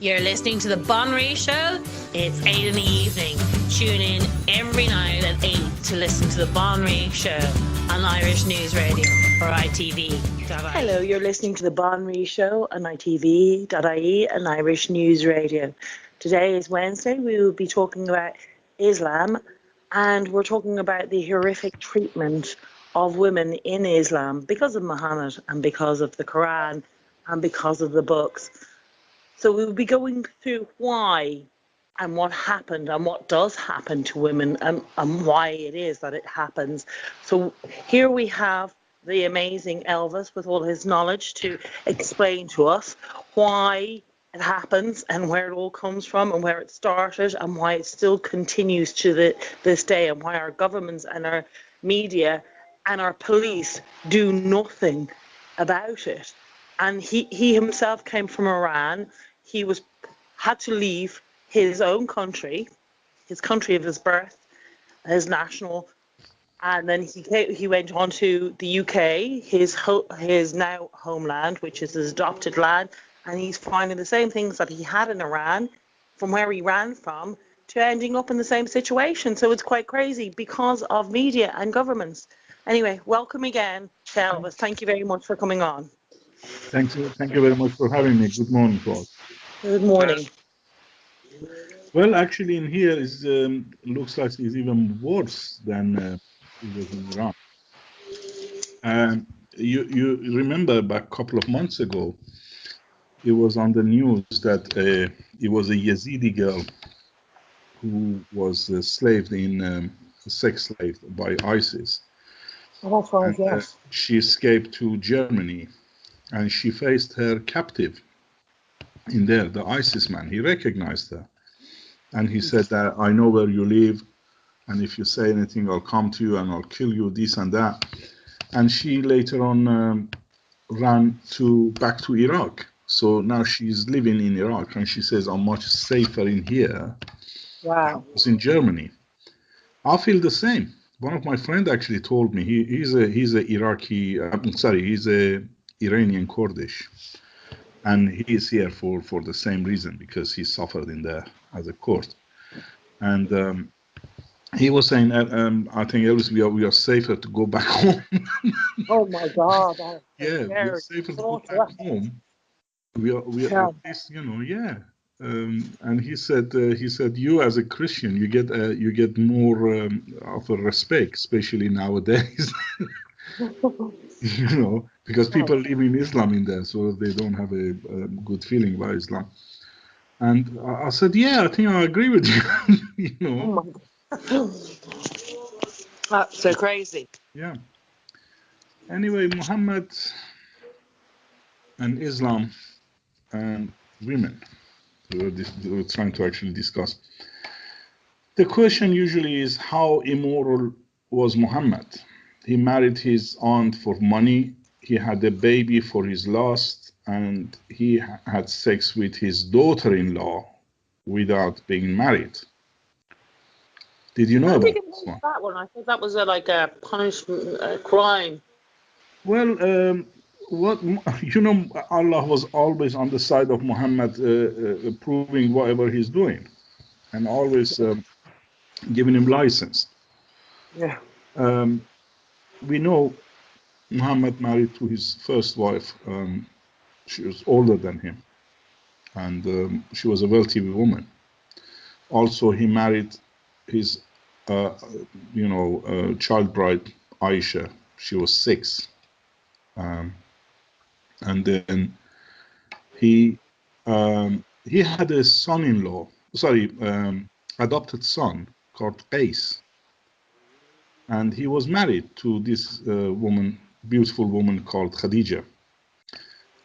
You're listening to The Bon Ray Show. It's 8 in the evening. Tune in every night at 8 to listen to The Bon Ray Show on Irish News Radio or ITV. Hello, you're listening to The Bon Ray Show on ITV.ie and Irish News Radio. Today is Wednesday. We will be talking about Islam, and we're talking about the horrific treatment of women in Islam because of Mohammed and because of the Quran and because of the books. So we'll be going through why and what happened and what does happen to women and why it is that it happens. So here we have the amazing Elvis with all his knowledge to explain to us why it happens and where it all comes from and where it started and why it still continues to this day, and why our governments and our media and our police do nothing about it. And he himself came from Iran. He had to leave his own country, his country of his birth, his national, and then he went on to the UK, his now homeland, which is his adopted land, and he's finding the same things that he had in Iran, from where he ran from, to ending up in the same situation. So it's quite crazy because of media and governments. Anyway, welcome again, Elvis. Thank you very much for coming on. Thank you very much for having me. Good morning to all. Good morning. Well, actually, in here looks like it's even worse than it was in Iran. You remember back a couple of months ago, it was on the news that it was a Yazidi girl who was sex slaved by ISIS. Oh, that's right, yes. She escaped to Germany, and she faced her captive in there, the ISIS man. He recognized her, and he said that, I know where you live, and if you say anything, I'll come to you and I'll kill you, this and that. And she later on ran back to Iraq. So now she's living in Iraq, and she says, I'm much safer in here than I was in Germany. I feel the same. One of my friends actually told me, he's a Iranian Kurdish, and he is here for the same reason, because he suffered in there as a Kurd. And he was saying, I think, Elvis, we are safer to go back home. Oh my God! Yeah, we are safer to go back home. We are at least, yeah. And he said, you as a Christian, you get more of a respect, especially nowadays. Because people live in Islam in there, so they don't have a good feeling about Islam. And I said, yeah, I think I agree with you. Oh my God. That's so crazy. Yeah. Anyway, Muhammad and Islam and women, we're trying to actually discuss. The question usually is, how immoral was Muhammad? He married his aunt for money. He had a baby for his lust, and he had sex with his daughter-in-law without being married. Did you know about this one? That one? I thought that was like a punishment, a crime. Well, Allah was always on the side of Muhammad, approving whatever he's doing, and always giving him license. Yeah. We know Muhammad married to his first wife. She was older than him, and she was a wealthy woman. Also, he married his, child bride Aisha. She was 6, and then he had a son-in-law. Adopted son called Qais. And he was married to this beautiful woman called Khadija.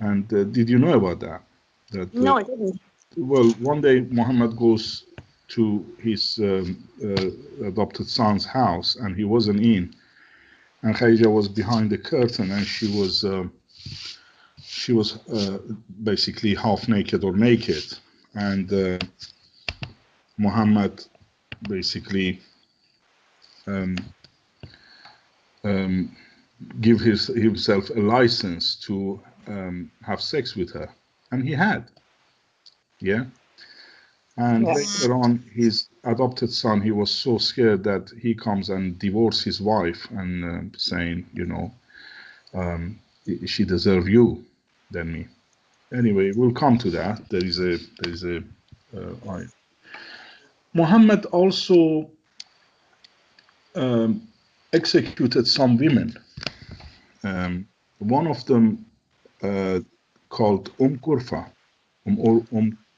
And did you know about that? No, I didn't. Well, one day Muhammad goes to his adopted son's house, and he wasn't in. And Khadija was behind the curtain, and she was basically half naked or naked. And Muhammad basically give himself a license to have sex with her, and he had. Yeah. And Yes. later on, his adopted son, he was so scared that he comes and divorces his wife and saying, she deserves you than me. Anyway, we'll come to that. Muhammad also executed some women. One of them called Qurfa,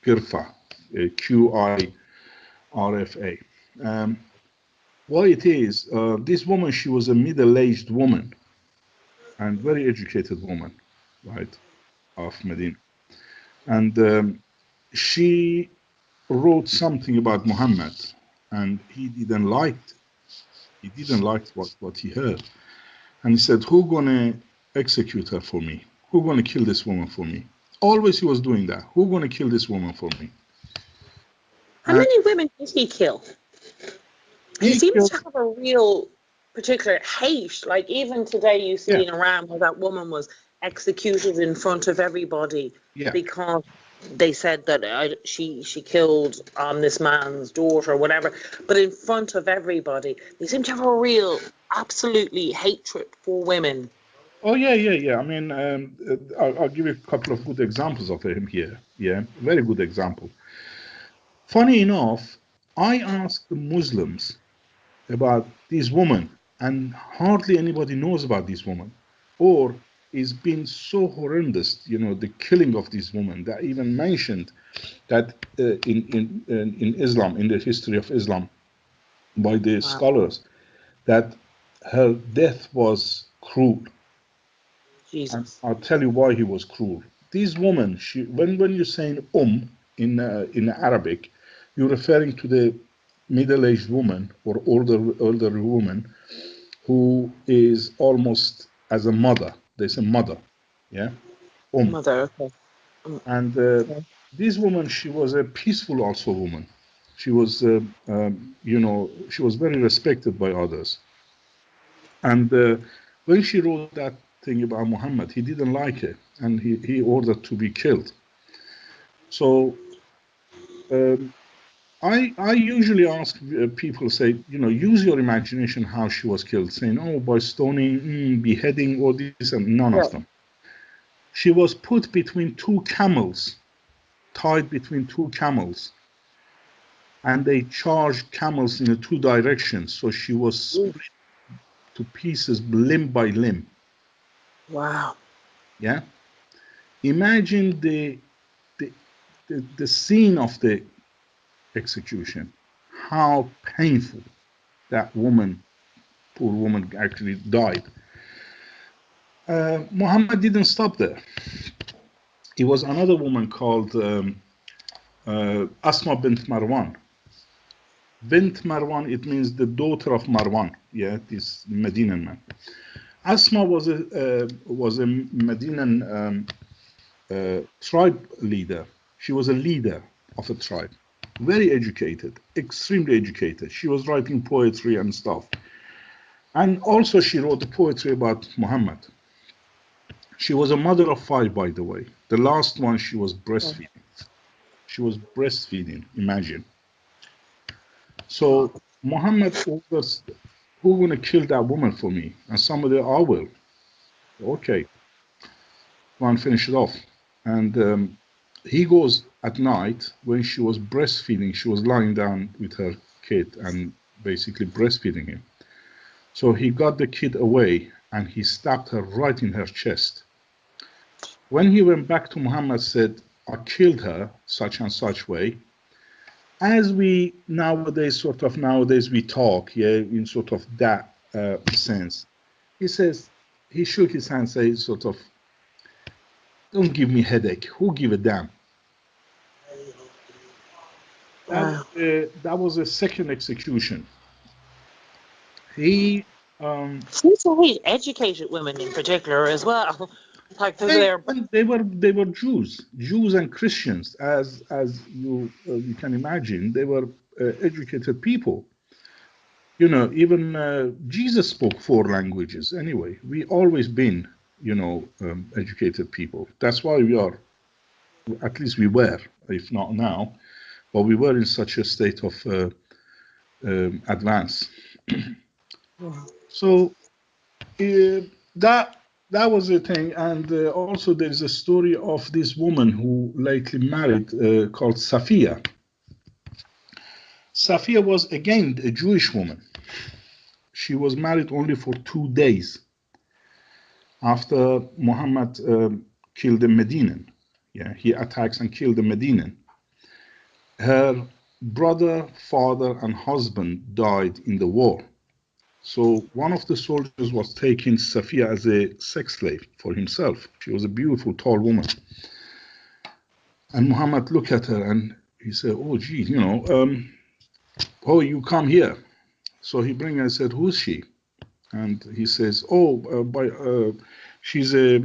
Qirfa, Qirfa. Why it is, this woman, she was a middle-aged woman and very educated woman, right, of Medina. And she wrote something about Muhammad, and he didn't like what he heard. And he said, who gonna execute her for me? Who gonna kill this woman for me? Always he was doing that. Who gonna kill this woman for me? How And many women did he kill? He he seems killed, to have a real particular hate. Like even today, you see yeah, in Iran where that woman was executed in front of everybody yeah. because they said that she killed this man's daughter or whatever. But in front of everybody, they seem to have a real, absolutely hatred for women. Oh, yeah. I mean, I'll give you a couple of good examples of him here. Yeah, very good example. Funny enough, I asked the Muslims about this woman, and hardly anybody knows about this woman, or it's been so horrendous, the killing of this woman, that even mentioned that in Islam, in the history of Islam, by the Wow. scholars, that her death was cruel. And Jesus. I'll tell you why he was cruel. This woman, when you're saying in Arabic, you're referring to the middle-aged woman or older woman who is almost as a mother. They say mother, yeah, Mother. Okay. And Okay. this woman, she was a peaceful also woman. She was, she was very respected by others. And when she wrote that thing about Muhammad, he didn't like it, and he ordered to be killed. So um, I usually ask people, say, use your imagination how she was killed, saying, oh, by stoning, beheading, all this, and none Yeah. of them. She was put between two camels, tied between two camels, and they charged camels in the two directions. So she was split to pieces, limb by limb. Wow. Yeah. Imagine the scene of the execution, how painful that woman, poor woman, actually died. Muhammad didn't stop there. It was another woman called Asma Bint Marwahn. Bint Marwahn, it means the daughter of Marwan. Yeah, this Medinan man. Asma was a Medinan tribe leader. She was a leader of a tribe. Very educated, extremely educated. She was writing poetry and stuff. And also she wrote the poetry about Muhammad. She was a mother of 5, by the way. The last one, she was breastfeeding. She was breastfeeding, imagine. So Muhammad orders, who gonna kill that woman for me? And somebody, I will. Okay, go and finish it off. And he goes at night when she was breastfeeding. She was lying down with her kid and basically breastfeeding him. So he got the kid away and he stabbed her right in her chest. When he went back to Muhammad, said, I killed her such and such way. As we nowadays we talk, yeah, in sort of that sense. He says, he shook his hand, says sort of, don't give me headache. Who give a damn? Wow. That was a second execution. He Seems to hate educated women in particular as well. Like they, they're they were Jews and Christians, as you can imagine. They were educated people. Even Jesus spoke 4 languages. Anyway, we always been educated people. That's why we are at least we were, if not now, but we were in such a state of advance. So that was the thing, and also there's a story of this woman who lately married called Saffie. Saffie was again a Jewish woman. She was married only for 2 days after Mohammed killed the Medinan. Yeah, he attacks and killed the Medinan. Her brother, father, and husband died in the war. So one of the soldiers was taking Saffie as a sex slave for himself. She was a beautiful, tall woman. And Muhammad looked at her and he said, oh, gee, oh, you come here. So he bring her and said, who's she? And he says, oh, she's a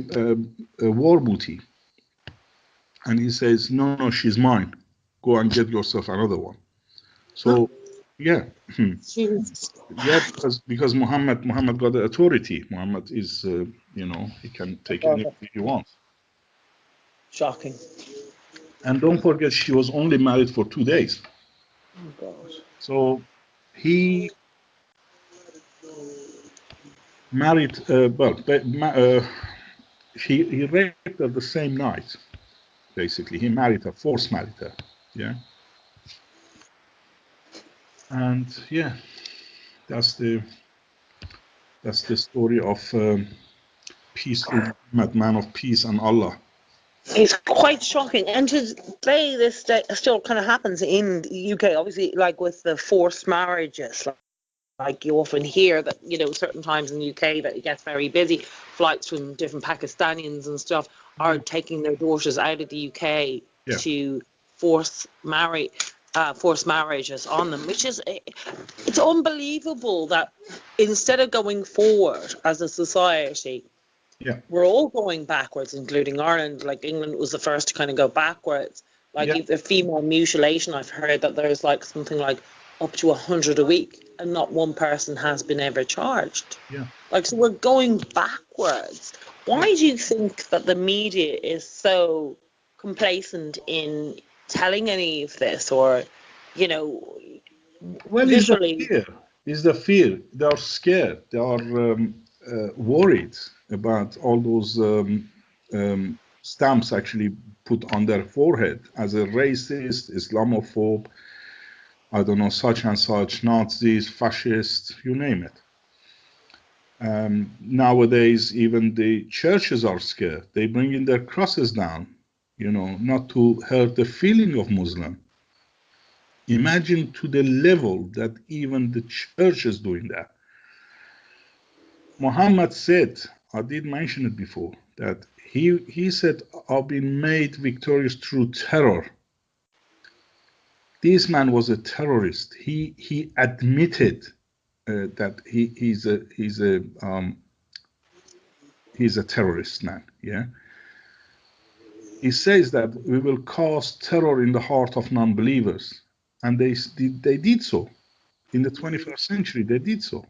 war booty. And he says, no, she's mine. Go and get yourself another one. So, yeah. Yeah, because Muhammad got the authority. Muhammad is, he can take anything he wants. Shocking. And don't forget, she was only married for 2 days. Oh, God. So he married, he raped her the same night, basically. He married her, force married her. Yeah. And yeah, that's the story of peaceful man of peace and Allah. It's quite shocking. And today, this still kind of happens in the UK, obviously, like with the forced marriages. Like you often hear that, certain times in the UK that it gets very busy. Flights from different Pakistanis and stuff are taking their daughters out of the UK to force marriages on them, which is, it's unbelievable that instead of going forward as a society, we're all going backwards, including Ireland. Like England was the first to kind of go backwards. Like the female mutilation, I've heard that there's like something like up to 100 a week, and not one person has been ever charged. So we're going backwards. Why do you think that the media is so complacent in telling any of this, or well, visually? It's the fear. They are scared. They are worried about all those stamps actually put on their forehead as a racist, Islamophobe, I don't know, such and such, Nazis, fascists, you name it. Nowadays, even the churches are scared. They bring in their crosses down, not to hurt the feeling of Muslim. Imagine to the level that even the church is doing that. Muhammad said, I did mention it before, that he said, I've been made victorious through terror. This man was a terrorist. He admitted that he's a terrorist man. Yeah. He says that we will cause terror in the heart of non-believers, and they did so in the 21st century. They did so.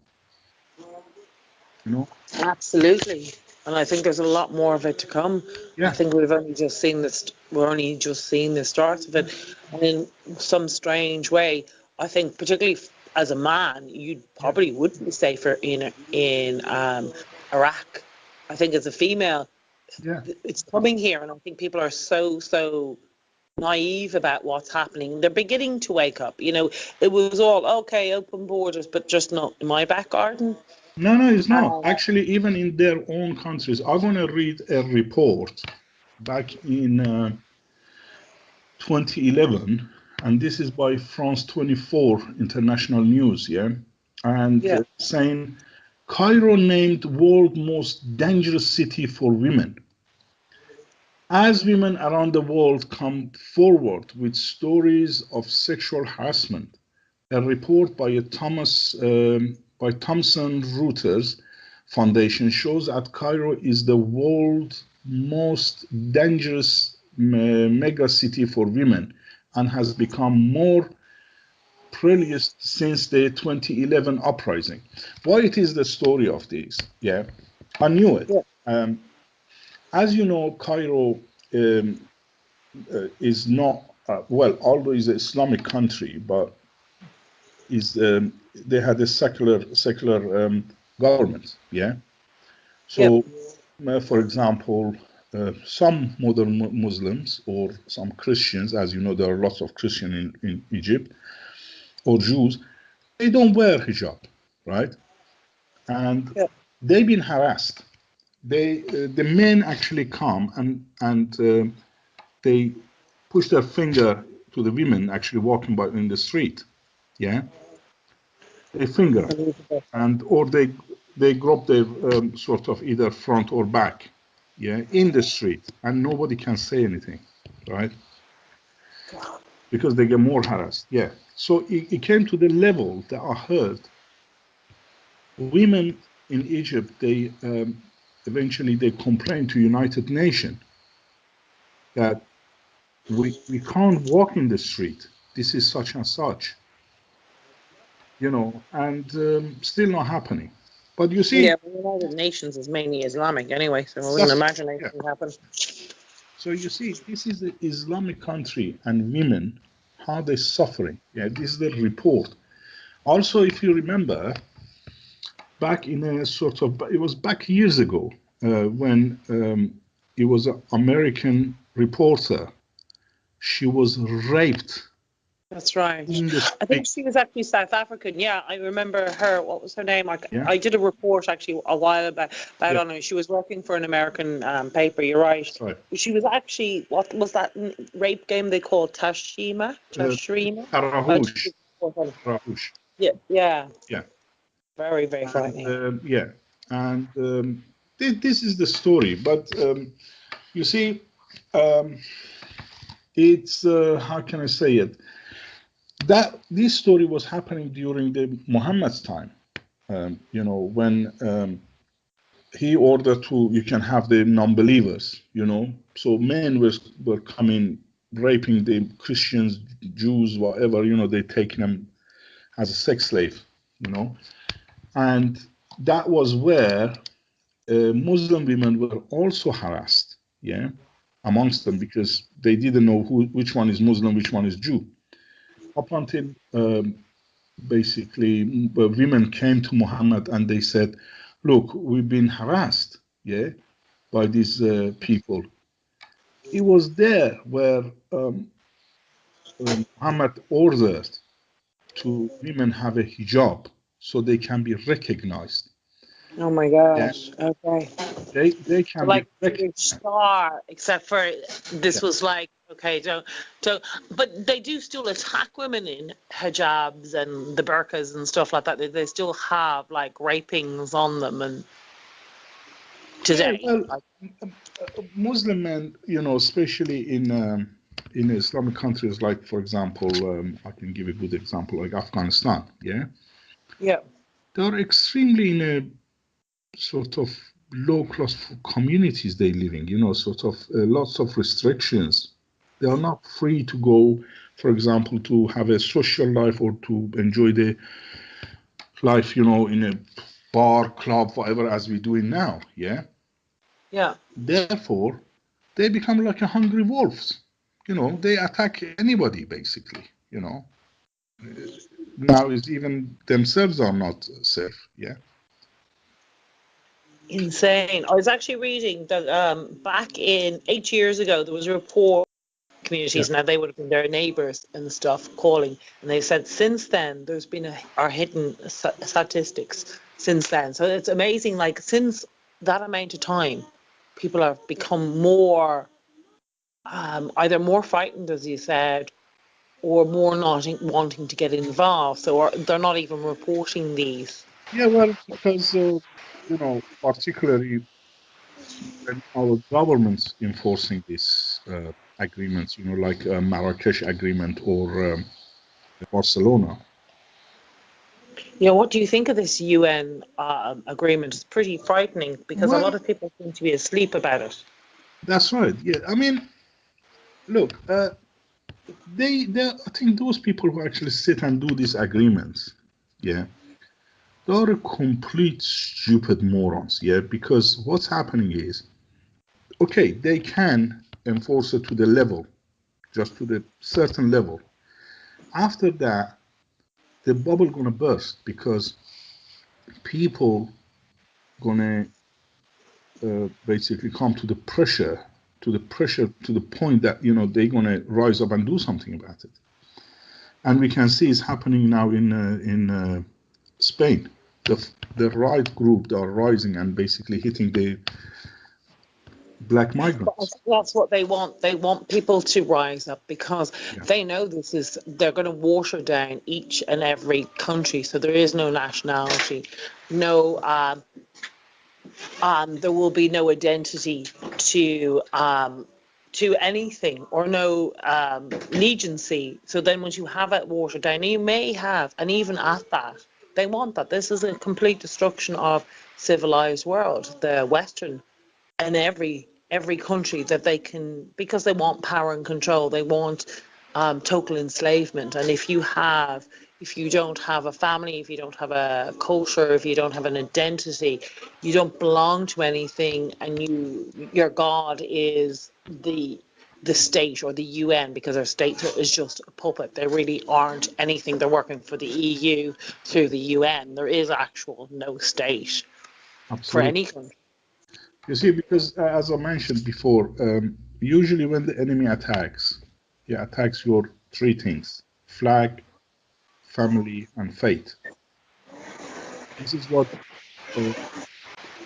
Absolutely. And I think there's a lot more of it to come. I think we've only just seen this. We're only just seeing the start of it, and in some strange way, I think, particularly as a man, you probably would be safer in Iraq. I think as a female, it's coming here, and I think people are so naive about what's happening. They're beginning to wake up. It was all okay, open borders, but just not in my back garden. No, it's not. Actually, even in their own countries, I'm going to read a report back in 2011, and this is by France 24 International News, and saying, Cairo named world most dangerous city for women. As women around the world come forward with stories of sexual harassment, a report by Thomson Reuters Foundation shows that Cairo is the world's most dangerous mega city for women and has become more perilous since the 2011 uprising. What it is the story of this? I knew it. As you know, Cairo is not well, although it's an Islamic country, but is they had a secular government. Yeah. So, for example, some modern Muslims or some Christians, as you know, there are lots of Christians in Egypt, or Jews, they don't wear hijab, right? And they've been harassed. The men actually come and they push their finger to the women actually walking by in the street. Yeah, they finger and or they grab their sort of either front or back. Yeah, in the street, and nobody can say anything, right? Because they get more harassed. Yeah. So it came to the level that I heard women in Egypt, they eventually they complained to United Nations that we can't walk in the street. This is such and such, you know, and still not happening. But you see, Yeah, the United Nations is mainly Islamic anyway, so I wouldn't that's imagine yeah. anything happen. So you see, this is the Islamic country, and women, how they're suffering. Yeah, this is the report. Also, if you remember, back in a sort of, it was back years ago when it was an American reporter. She was raped. That's right. In the I think street. she was actually South African. Yeah, I remember her. What was her name? Yeah. I did a report actually a while about Yeah. on her. She was working for an American paper. You're right. That's right. She was actually, what was that rape game they called? Tashrima? Tarahush. Tarahush. Yeah, yeah. Yeah. Very, very frightening. Yeah. And this is the story. But you see, it's, how can I say it? That this story was happening during the Muhammad's time. You know, when he ordered to, you can have the non-believers, you know. So men were coming, raping the Christians, Jews, whatever, you know, they taking them as a sex slave, you know. And that was where Muslim women were also harassed, yeah, amongst them, because they didn't know which one is Muslim, which one is Jew. Up until basically women came to Muhammad and they said, look, we've been harassed, yeah, by these people. It was there where Muhammad ordered to women have a hijab so they can be recognized. Oh my Yeah, gosh. Okay. they can be Like recognized. star, except for this Yeah. was like, okay, don't, but they do still attack women in hijabs and the burqas and stuff like that. They still have like rapings on them and today. Yeah, well, Muslim men, you know, especially in Islamic countries, like for example, I can give a good example, like Afghanistan. Yeah, Yeah. they are extremely in a sort of low class communities they living. You know, sort of lots of restrictions. They are not free to go, for example, to have a social life or to enjoy the life, you know, in a bar, club, whatever, as we're doing now. Yeah. Yeah. Therefore, they become like a hungry wolves. You know, they attack anybody basically. You know, now is even themselves are not safe. Yeah. Insane. I was actually reading that back in 8 years ago, there was a report communities, Yeah. now they would have been their neighbours and stuff calling, and they said since then there's been our hidden statistics since then. So it's amazing, like since that amount of time, people have become more either more frightened, as you said, or more not wanting to get involved. So they're not even reporting these. Yeah. Well, because you know, particularly when our governments enforcing these agreements, you know, like Marrakesh Agreement or Barcelona. You know, what do you think of this UN agreement? It's pretty frightening because a lot Well, of people seem to be asleep about it. that's right. Yeah. I mean, look, I think those people who actually sit and do these agreements, yeah, they are complete stupid morons, yeah, because what's happening is, okay, they can enforce it to the level, just to the certain level. After that, the bubble gonna burst because people gonna basically come to the pressure, to the point that they're gonna rise up and do something about it. And we can see it's happening now in Spain. The right group, they are rising and basically hitting the black migrants. That's what they want. They want people to rise up because they know they're going to water down each and every country. So there is no nationality, there will be no identity to anything, or no legiancy. So then once you have it watered down, you may have, and even at that, they want that. This is a complete destruction of civilized world, the Western, and every country that they can, because they want power and control. They want total enslavement. And if you don't have a family, if you don't have a culture, if you don't have an identity, you don't belong to anything, and your God is the state or the UN, because our state is just a puppet. They really aren't anything. They're working for the EU through the UN. There is actual no state for Absolutely. any country. You see, because as I mentioned before, usually when the enemy attacks, he attacks your three things: flag, family, and faith. This is what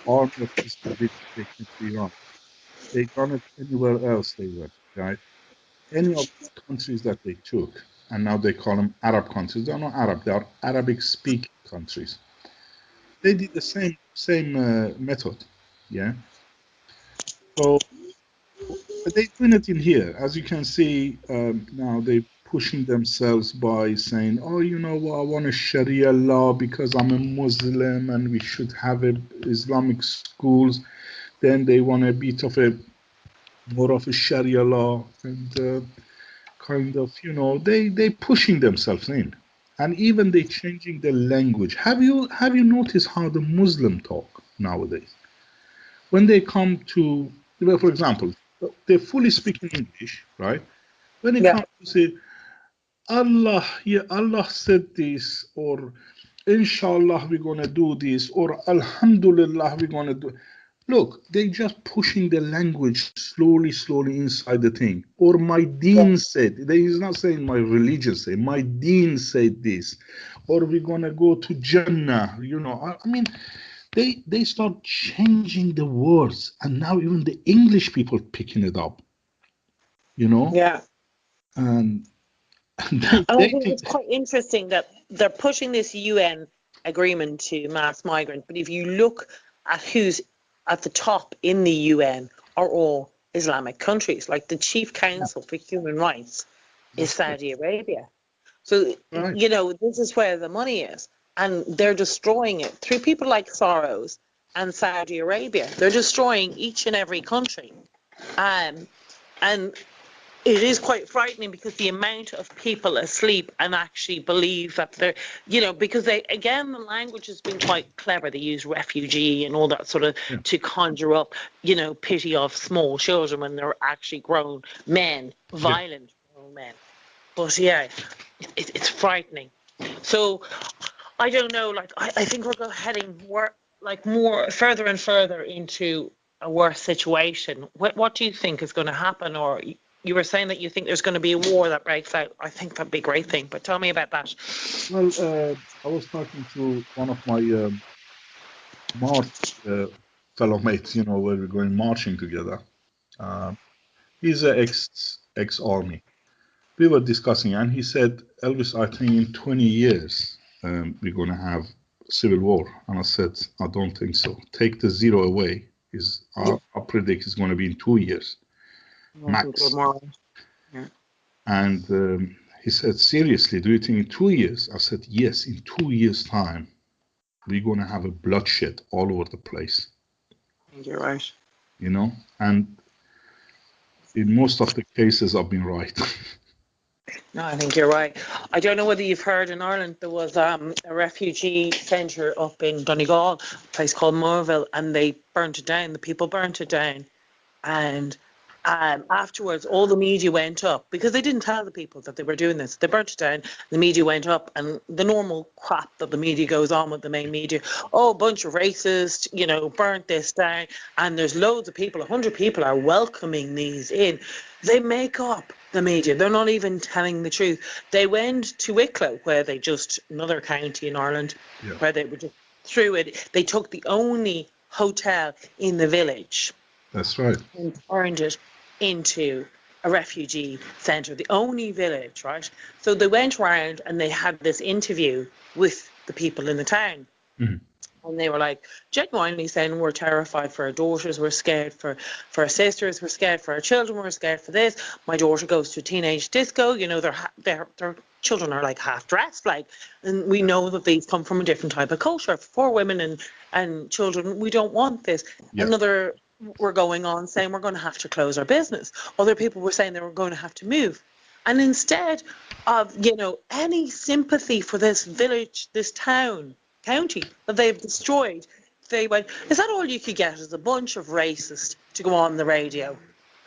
army of Israel did to Iran. They done it anywhere else they went, right? Any of the countries that they took, and now they call them Arab countries. They're not Arab; they are Arabic-speaking countries. They did the same method, yeah. So, but they're doing it in here, as you can see. Now they're pushing themselves by saying, "Oh, you know what? I want a Sharia law because I'm a Muslim, and we should have Islamic schools." Then they want a bit of more of a Sharia law, and kind of, they pushing themselves in, and even they changing the language. Have you noticed how the Muslim talk nowadays? When they come to, well, for example, they're fully speaking English, right? When it comes to say, Allah, yeah, Allah said this, or Inshallah, we're going to do this, or Alhamdulillah, we're going to do. Look, they just pushing the language slowly inside the thing. Or my deen said, he's not saying my religion said, my deen said this. Or we're going to go to Jannah, I mean, they start changing the words, and now even the English people picking it up, Yeah. And And I think it's quite interesting that they're pushing this UN agreement to mass migrants, but if you look at who's at the top in the UN, are all Islamic countries. Like the Chief Council for Human Rights is Saudi Arabia. So, this is where the money is. And they're destroying it through people like Soros and Saudi Arabia. They're destroying each and every country. And it is quite frightening, because the amount of people asleep and actually believe that they're, because the language has been quite clever. They use refugee and all that sort of to conjure up, pity of small children when they're actually grown men, violent grown men. But it's frightening. So I don't know. Like I think we're heading more further and further into a worse situation. What do you think is going to happen? Or you were saying that you think there's going to be a war that breaks out. I think that'd be a great thing. But tell me about that. Well, I was talking to one of my March fellow mates, where we're going marching together. He's an ex-army. We were discussing, and he said, Elvis, I think in 20 years we're going to have civil war. And I said, I don't think so. Take the zero away. I predict it's going to be in 2 years, max. And he said, seriously, do you think in 2 years? I said, yes, in 2 years' time, we're going to have a bloodshed all over the place. I think you're right. And in most of the cases, I've been right. No, I think you're right. I don't know whether you've heard, in Ireland there was a refugee centre up in Donegal, a place called Morville, and they burnt it down. The people burnt it down, and afterwards, all the media went up because they didn't tell the people that they were doing this. They burnt it down. The media went up, and the normal crap that the media goes on with the main media. Oh, a bunch of racists, burnt this down, and there's loads of people. 100 people are welcoming these in. They make up the media. They're not even telling the truth. They went to Wicklow, where they just another county in Ireland, where they were just through it. They took the only hotel in the village. That's right. And turned it into a refugee centre, the only village, right? So they went around and they had this interview with the people in the town. And they were like genuinely saying, we're terrified for our daughters, we're scared for our sisters, we're scared for our children, we're scared for this. My daughter goes to a teenage disco, their children are like half dressed, and we know that these come from a different type of culture. For women and children, we don't want this. Another were going on saying we're going to have to close our business. Other people were saying they were going to have to move. And instead of, any sympathy for this village, this county that they've destroyed, they went, is that all you could get, is a bunch of racists to go on the radio?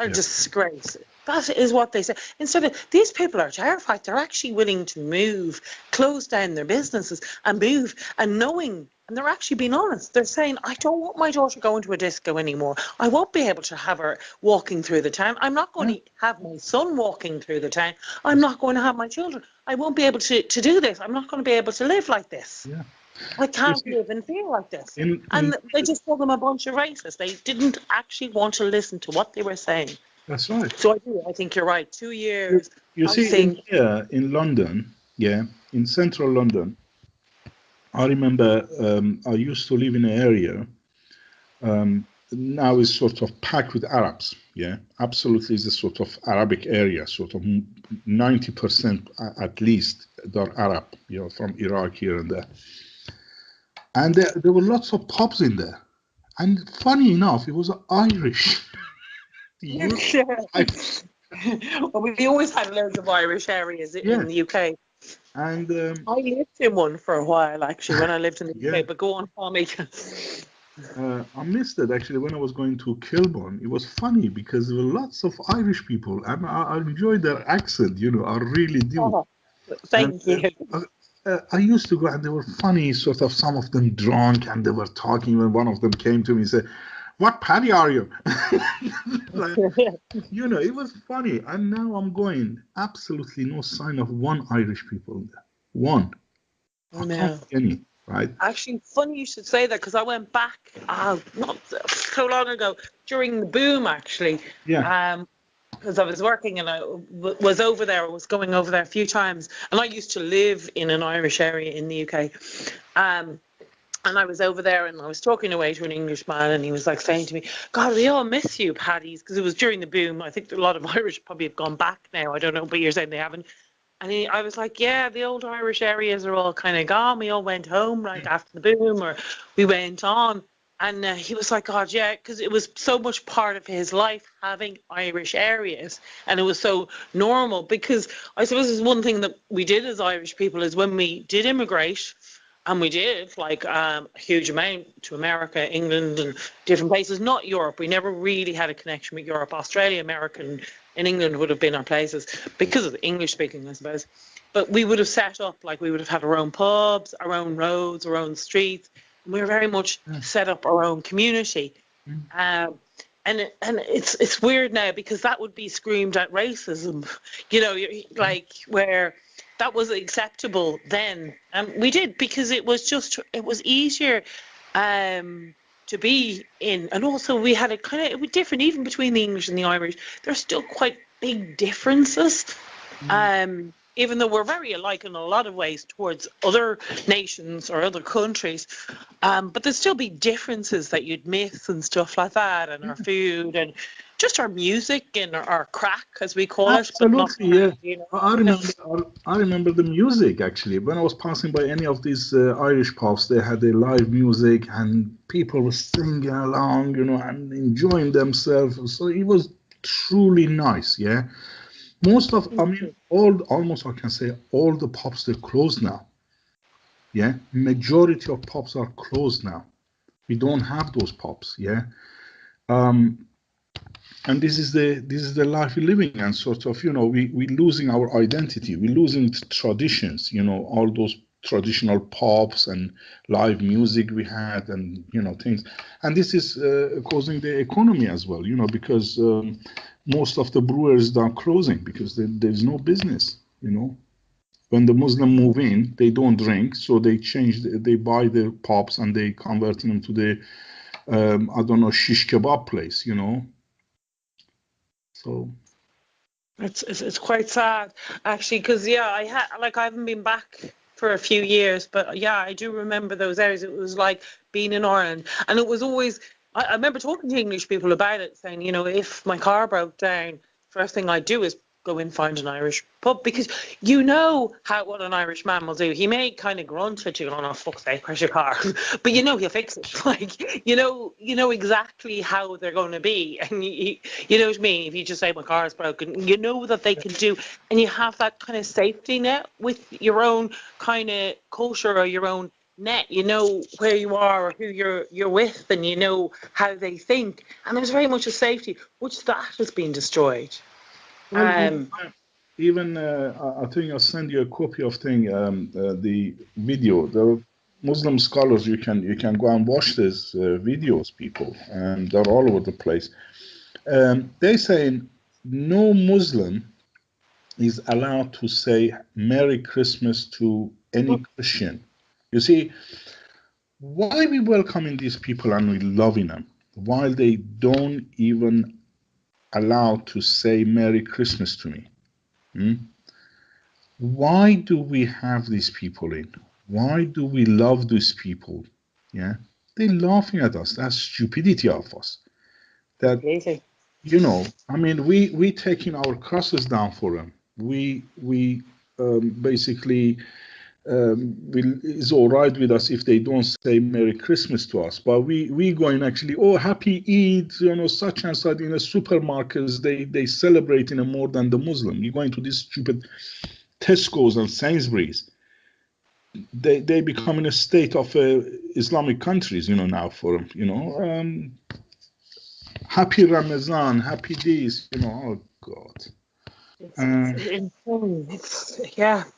A disgrace. That is what they say. Instead of, these people are terrified. They're actually willing to move, close down their businesses and move, and knowing, and they're actually being honest. They're saying, I don't want my daughter going to a disco anymore. I won't be able to have her walking through the town. I'm not going to have my son walking through the town. I'm not going to have my children. I won't be able to do this. I'm not going to be able to live like this. Yeah. I can't live and feel like this. And they just called them a bunch of racists. They didn't actually want to listen to what they were saying. That's right. So I think you're right. 2 years. You see, in London, in central London, I remember I used to live in an area. Now it's sort of packed with Arabs. Absolutely, it's a sort of Arabic area. Sort of 90% at least they're Arab, from Iraq here and there. And there were lots of pubs in there. And funny enough, it was Irish. Well, we always had loads of Irish areas in the UK. And I lived in one for a while, actually, when I lived in the UK. But go on, Tommy. I missed it, actually, when I was going to Kilburn. It was funny because there were lots of Irish people. And I enjoyed their accent, I really do. Oh, thank you. I used to go, and they were funny, sort of, some of them drunk, and they were talking. When one of them came to me and said, what paddy are you? It was funny. And now I'm going, absolutely no sign of one Irish people there. One. I can't see any, right? Actually, funny you should say that, because I went back not so long ago, during the boom, actually. Because I was working and I was over there. I was going over there a few times, and I used to live in an Irish area in the UK. And I was over there, and I was talking away to an Englishman, and he was like saying to me, God, we all miss you, Paddies, because it was during the boom. I think a lot of Irish probably have gone back now. I don't know, but you're saying they haven't. And I was like, yeah, the old Irish areas are all kind of gone. We all went home after the boom, or we went on. And he was like, God, yeah, because it was so much part of his life having Irish areas. And it was so normal, because I suppose there's one thing that we did as Irish people is when we did immigrate, and we did a huge amount to America, England, and different places, not Europe. We never really had a connection with Europe. Australia, America, and England would have been our places because of the English speaking, I suppose. But we would have set up, we would have had our own pubs, our own roads, our own streets. We were very much set up our own community. And it's weird now, because that would be screamed at racism, where that was acceptable then. And we did, because it was easier to be in. And also we had it was different, even between the English and the Irish. There's still quite big differences. Even though we're very alike in a lot of ways towards other nations or other countries, but there'd still be differences that you'd miss and stuff like that, and our food and just our music and our crack, as we call it. Absolutely, yeah. I remember the music, actually. When I was passing by any of these Irish pubs, they had their live music, and people were singing along, and enjoying themselves. So it was truly nice, yeah. Almost I can say all the pubs, they're closed now. Yeah, majority of pubs are closed now. We don't have those pubs. Yeah, And this is the life we're living, and sort of, we're losing our identity, we're losing traditions, all those traditional pops and live music we had, and things. And this is causing the economy as well, because most of the breweries are closing because there's no business. When the Muslim move in, they don't drink, so they buy the pops and they convert them to the I don't know, shish kebab place, So It's quite sad, actually, because I haven't been back for a few years, but yeah, I do remember those areas. It was like being in Ireland, and it was always. I remember talking to English people about it, saying, if my car broke down, first thing I'd do is go and find an Irish pub, because what an Irish man will do. He may kind of grunt at you, "Oh, fuck's sake, where's your car?" But he'll fix it. Like you know exactly how they're going to be, and you know what I mean. If you just say my car is broken, you know that they can do, and you have that kind of safety net with your own kind of culture or your own net. You know where you are or who you're with, and you know how they think, and there's very much a safety, which that has been destroyed. well, even I think I'll send you a copy of the video. There are Muslim scholars. You can go and watch these videos, people, and they're all over the place. They say no Muslim is allowed to say Merry Christmas to any Christian. You see, why we welcoming these people and we loving them, while they don't even allow to say Merry Christmas to me? Why do we have these people in? Why do we love these people? Yeah, they're laughing at us. That's stupidity of us. That Completely. I mean, we taking our crosses down for them. We basically is all right with us if they don't say Merry Christmas to us, but we going actually, oh, Happy Eid, such and such. In the supermarkets they celebrate more than the Muslim. You're going to these stupid Tesco's and Sainsbury's. They become in a state of Islamic countries, now for them, Happy Ramadan, happy this, oh God. It's insane.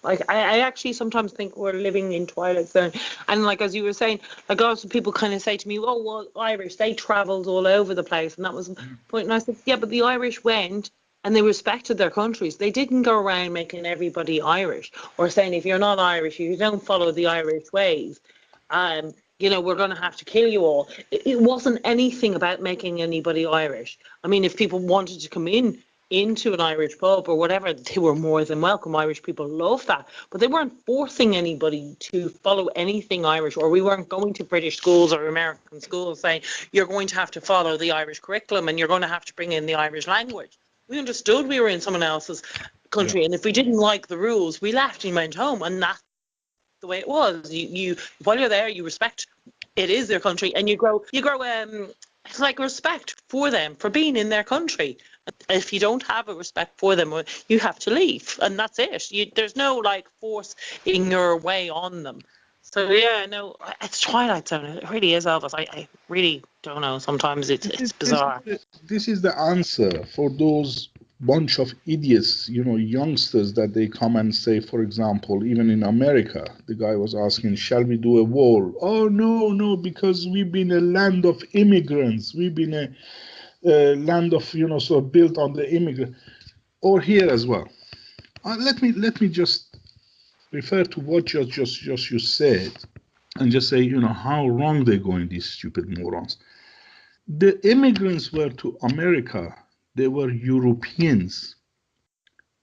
Like I actually sometimes think we're living in Twilight Zone. And like as you were saying, like lots of people kind of say to me, "Oh, well, Irish, they travelled all over the place," and that was the point. And I said, "Yeah, but the Irish went and they respected their countries. They didn't go around making everybody Irish or saying if you're not Irish, you don't follow the Irish ways. We're going to have to kill you all." It wasn't anything about making anybody Irish. I mean, if people wanted to come into an Irish pub or whatever, they were more than welcome. Irish people love that, but they weren't forcing anybody to follow anything Irish, or we weren't going to British schools or American schools saying you're going to have to follow the Irish curriculum and you're going to have to bring in the Irish language. We understood we were in someone else's country, and if we didn't like the rules, we left and went home, and that's the way it was. You while you're there, you respect it is their country, and you grow it's like respect for them for being in their country. If you don't have a respect for them, you have to leave, and that's it. There's no like forcing your way on them. So yeah, no, it's Twilight Zone. It really is, Elvis. I really don't know. Sometimes it's bizarre. This is the answer for those bunch of idiots, youngsters that they come and say, for example, even in America, the guy was asking, shall we do a wall? Oh, no, because we've been a land of immigrants. We've been a land of, sort of built on the immigrant. Or here as well. Let me just refer to what just you said and just say, how wrong they're going, these stupid morons. The immigrants were to America. They were Europeans.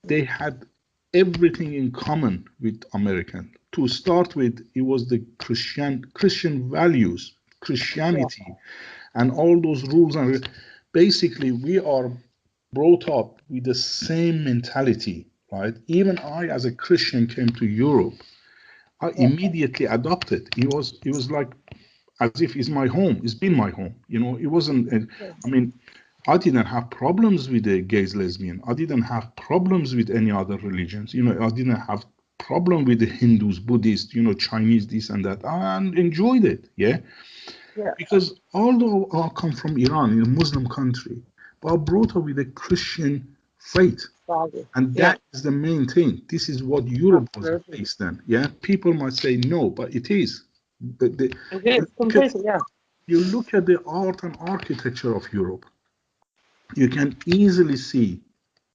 They had everything in common with American. To start with, it was the Christian values, Christianity, and all those rules. And basically, we are brought up with the same mentality, right? Even I, as a Christian, came to Europe. I immediately adopted. It was like as if it's my home. It's been my home. It wasn't. I mean, I didn't have problems with the gays, lesbian. I didn't have problems with any other religions. I didn't have problem with the Hindus, Buddhists, Chinese, this and that. I enjoyed it. Yeah. Because although I come from Iran, a Muslim country, but brought up with a Christian faith. Value. And Yeah, that is the main thing. This is what Europe was absolutely. based on. Yeah, people might say no, but it is. It You is look at, completely, yeah. you look at the art and architecture of Europe. You can easily see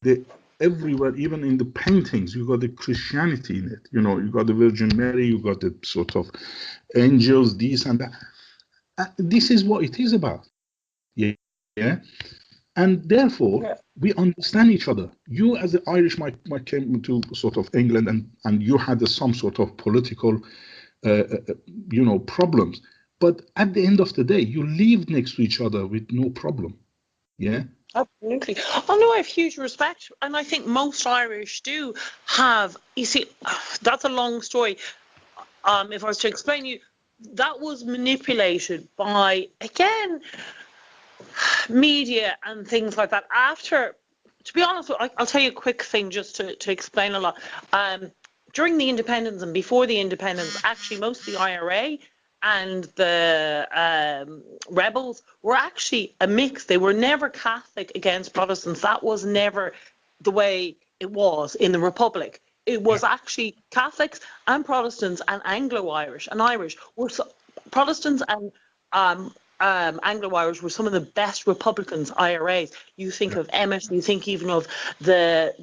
the everywhere, even in the paintings, you got the Christianity in it. You know, you got the Virgin Mary, you got the sort of angels, this and that. This is what it is about. Yeah, yeah. And therefore, Yeah. we understand each other. You, as the Irish, might came to sort of England, and you had some sort of political, problems. But at the end of the day, you live next to each other with no problem. Yeah. Absolutely. Oh no, I have huge respect, and I think most Irish do have. You see, that's a long story. If I was to explain you, that was manipulated by again media and things like that. After, to be honest, I'll tell you a quick thing just to explain a lot. During the independence and before the independence, actually, most of the IRA and the rebels were actually a mix. They were never Catholic against Protestants. That was never the way it was in the Republic. It Yeah. was actually Catholics and Protestants and Anglo-Irish and Irish were Protestants and Anglo-Irish were some of the best Republicans, IRAs. You think Yeah. of Emmett, you think even of the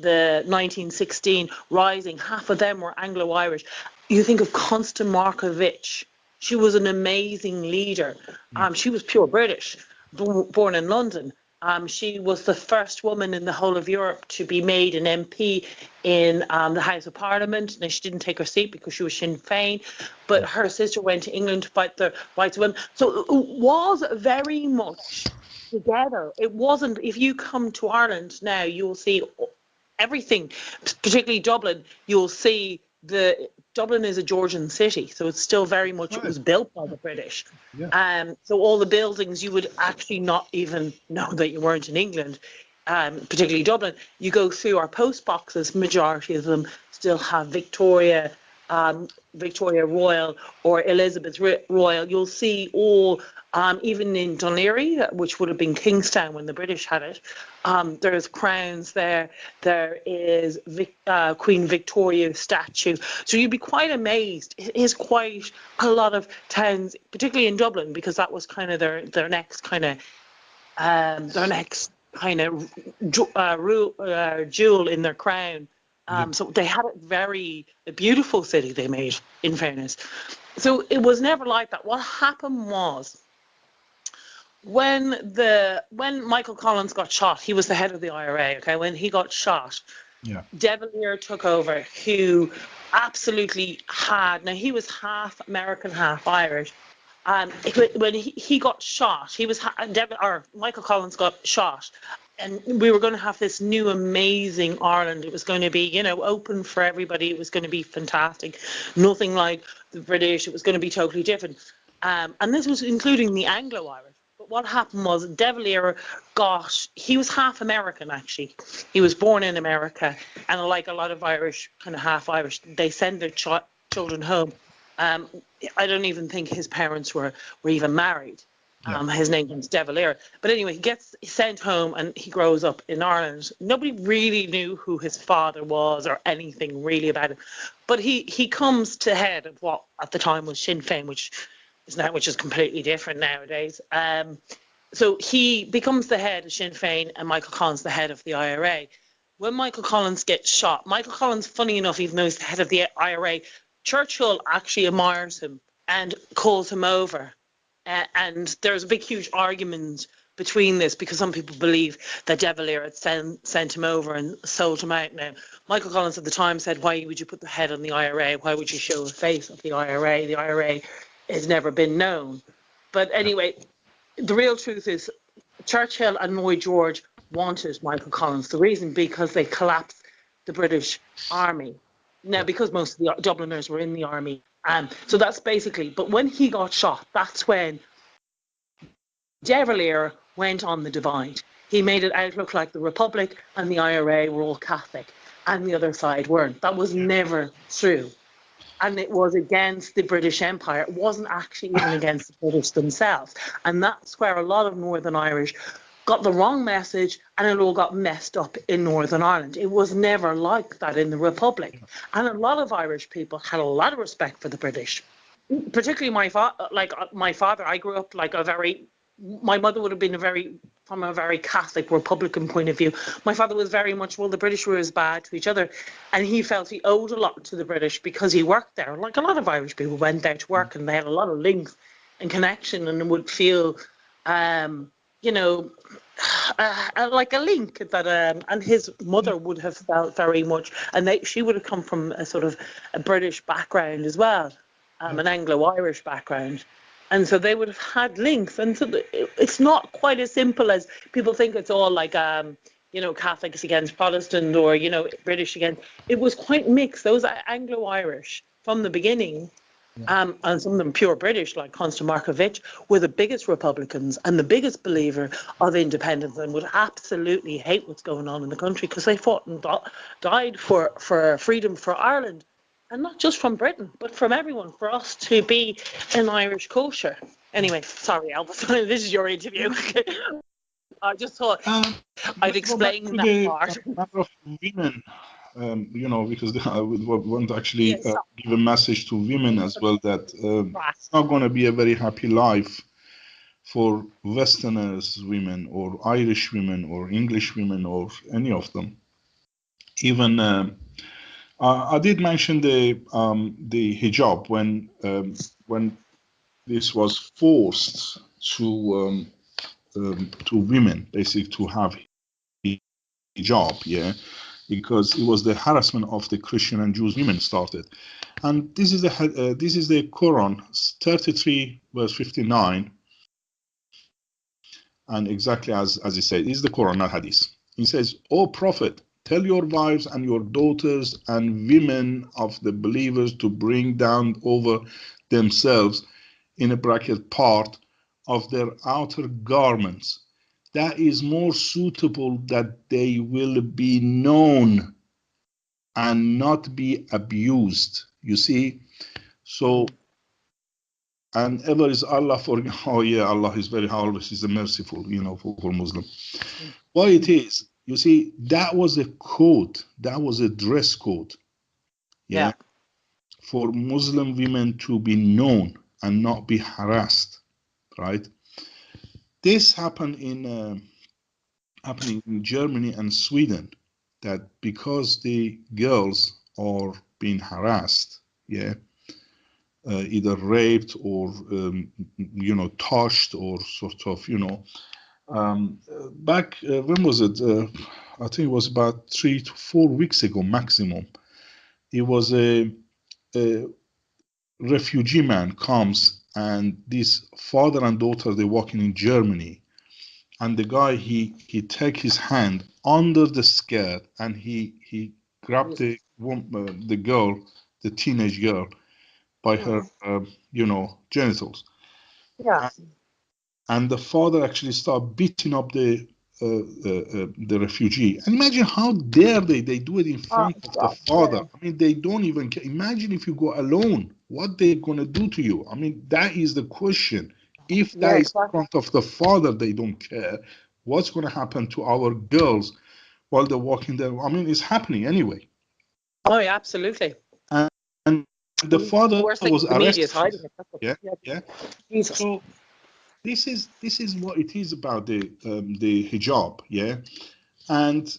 1916 Rising, half of them were Anglo-Irish. You think of Constance Markievicz. She was an amazing leader. Yeah. She was pure British, born in London. She was the first woman in the whole of Europe to be made an MP in the House of Parliament. Now, she didn't take her seat because she was Sinn Féin, but her sister went to England to fight the rights of women. So it was very much together. It wasn't, if you come to Ireland now, you'll see everything, particularly Dublin, you'll see Dublin is a Georgian city, so it's still very much, it Right. was built by the British. Yeah. So all the buildings, you would actually not even know that you weren't in England, particularly Dublin. You go through our post boxes, majority of them still have Victoria Royal or Elizabeth Royal. You'll see all, even in Dún Laoghaire, which would have been Kingstown when the British had it, there's crowns there. There is Queen Victoria's statue. So you'd be quite amazed. It is quite a lot of towns, particularly in Dublin, because that was kind of their next kind of jewel in their crown. So they had a beautiful city they made, in fairness. So it was never like that. What happened was, when Michael Collins got shot, he was the head of the IRA, okay? When he got shot, Yeah. De Valera took over, who absolutely had, now he was half American, half Irish. When he got shot, Michael Collins got shot, and we were going to have this new amazing Ireland. It was going to be, open for everybody. It was going to be fantastic. Nothing like the British. It was going to be totally different. And this was including the Anglo-Irish. But what happened was De Valera he was half American, actually. He was born in America, and like a lot of Irish, kind of half Irish, they send their children home. I don't even think his parents were even married. Yeah. His name was De Valera. But anyway, he gets sent home and he grows up in Ireland. Nobody really knew who his father was or anything really about him. But he comes to head of what at the time was Sinn Féin, which is completely different nowadays. So he becomes the head of Sinn Féin, and Michael Collins the head of the IRA. When Michael Collins gets shot, Michael Collins, funny enough, even though he's the head of the IRA, Churchill actually admires him and calls him over. And there's a big, huge argument between this, because some people believe that De Valera had sent him over and sold him out. Now, Michael Collins at the time said, why would you put the head on the IRA? Why would you show the face of the IRA? The IRA has never been known. But anyway, the real truth is Churchill and Lloyd George wanted Michael Collins. The reason, because they collapsed the British army. Now, because most of the Dubliners were in the army. So that's basically, but when he got shot, that's when De Valera went on the divide. He made it out look like the Republic and the IRA were all Catholic and the other side weren't. That was never true. And it was against the British Empire. It wasn't actually even against the British themselves. And that's where a lot of Northern Irish got the wrong message, and it all got messed up in Northern Ireland. It was never like that in the Republic. And a lot of Irish people had a lot of respect for the British. Particularly my father, I grew up like my mother would have been from a very Catholic Republican point of view. My father was very much, well, the British were as bad to each other, and he felt he owed a lot to the British because he worked there. Like a lot of Irish people went there to work, and they had a lot of links and connection, and would feel, you know, like a link that, and his mother would have felt very much, and she would have come from a sort of a British background as well, an Anglo-Irish background. And so they would have had links. And so it's not quite as simple as people think. It's all like, Catholics against Protestant, or, British against. It was quite mixed. Those Anglo-Irish from the beginning, and some of them pure British, like Constance Markievicz, were the biggest Republicans and the biggest believer of independence, and would absolutely hate what's going on in the country, because they fought and died for freedom for Ireland. And not just from Britain, but from everyone, for us to be an Irish culture. Anyway, sorry, Elvis, this is your interview. I just thought I'd explain that part. Matter of women, because I would want to actually give a message to women as well, that it's not going to be a very happy life for Westerners women, or Irish women, or English women, or any of them. Even I did mention the hijab when this was forced to women, basically, to have hijab, because it was the harassment of the Christian and Jewish women started. And this is the Quran 33 verse 59, and exactly as he said, this is the Quran, not Hadith. He says, "O Prophet, tell your wives and your daughters and women of the believers to bring down over themselves, in a bracket, part of their outer garments. That is more suitable, that they will be known and not be abused." You see? So, and ever is Allah for, Allah is very always is merciful, for Muslim. Why it is? You see, that was a code, that was a dress code, for Muslim women to be known and not be harassed, right? This happened happening in Germany and Sweden, that because the girls are being harassed, either raped or touched, or sort of, back when was it? I think it was about 3 to 4 weeks ago maximum. It was a refugee man comes, and this father and daughter, they're walking in Germany, and the guy, he take his hand under the skirt, and he grabbed the girl, the teenage girl, by her genitals. And the father actually started beating up the refugee. And imagine how dare they do it in front of the father. I mean, they don't even care. Imagine if you go alone, what they're going to do to you. I mean, that is the question. If that is in front of the father, they don't care. What's going to happen to our girls while they're walking there? I mean, it's happening anyway. Oh, yeah, absolutely. And the father was arrested. Jesus. So this is what it is about the hijab, and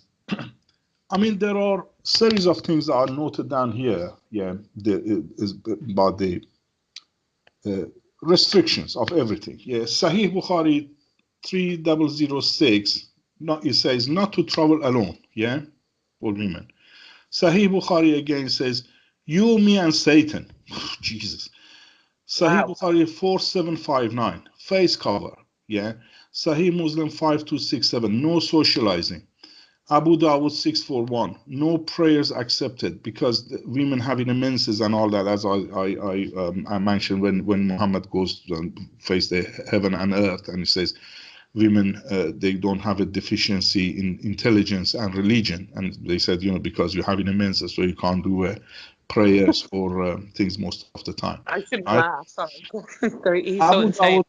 I mean, there are series of things that are noted down here, about the restrictions of everything. Sahih Bukhari 3006, it says not to travel alone, for women. Sahih Bukhari again says, you, me, and Satan. Jesus. Sahih Bukhari 4759, face cover, Sahih Muslim 5267, no socializing. Abu Dawud 641, no prayers accepted, because the women having the menses and all that, as I mentioned when Muhammad goes to face the heaven and earth, and he says women, they don't have a deficiency in intelligence and religion, and they said, because you're having a menses, so you can't do prayers or things most of the time. I shouldn't laugh, sorry. Abu Dawud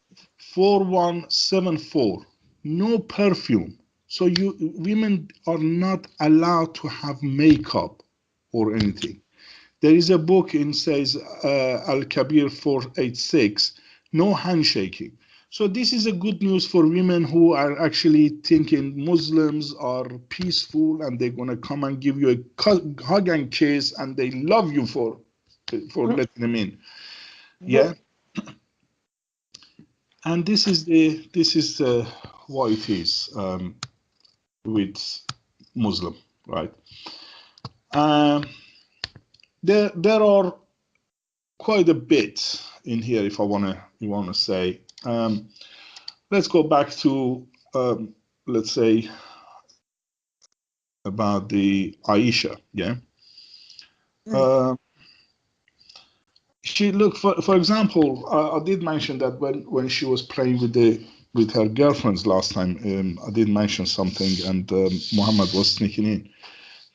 4174, no perfume. So women are not allowed to have makeup or anything. There is a book in says Al-Kabir 486, no handshaking. So this is a good news for women who are actually thinking Muslims are peaceful and they're gonna come and give you a hug and kiss and they love you for letting them in. Yeah. And this is what it is with Muslim, right? There are quite a bit in here. If you wanna say, let's go back to let's say about the Aisha. Yeah. She look for example. I did mention that when she was playing with her girlfriends last time. I did mention something, and Muhammad was sneaking in.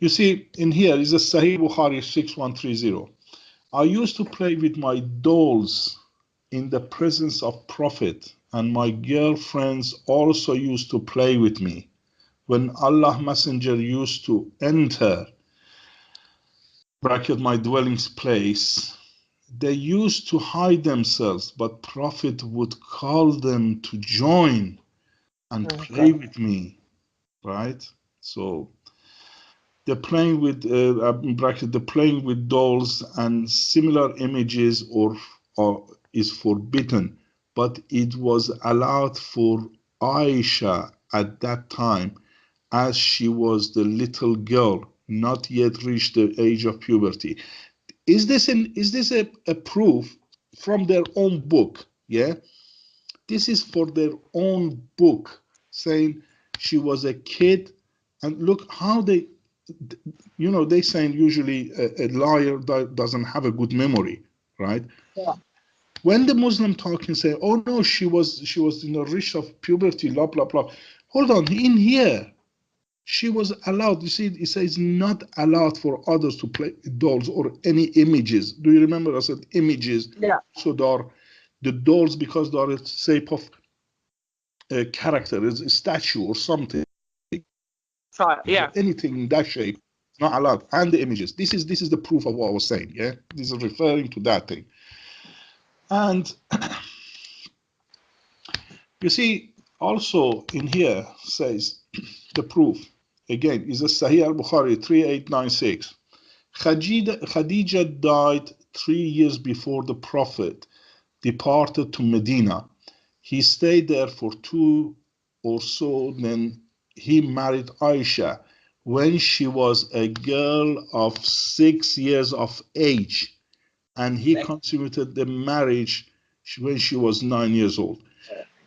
You see, in here is a Sahih Bukhari 6130. I used to play with my dolls in the presence of Prophet, and my girlfriends also used to play with me. When Allah Messenger used to enter, bracket my dwelling place, they used to hide themselves, but Prophet would call them to join and play with me, right? So they're playing with bracket. They're playing with dolls and similar images, or is forbidden, but it was allowed for Aisha at that time, as she was the little girl, not yet reached the age of puberty. Is this a proof from their own book? Yeah, this is for their own book, saying she was a kid, and look how they they saying usually a liar doesn't have a good memory, right? Yeah. When the Muslim talk and say, "Oh no, she was in the reach of puberty," blah blah blah. Hold on, in here, she was allowed. You see, it says not allowed for others to play dolls or any images. Do you remember I said images? Yeah. So they are the dolls because they are a shape of a character, is a statue or something. Yeah. Anything in that shape, not allowed. And the images. This is the proof of what I was saying. Yeah, this is referring to that thing. And you see, also in here says the proof again is a Sahih al-Bukhari 3896. Khadija died 3 years before the Prophet departed to Medina. He stayed there for 2 or so, then he married Aisha when she was a girl of 6 years of age, and he consummated the marriage when she was 9 years old.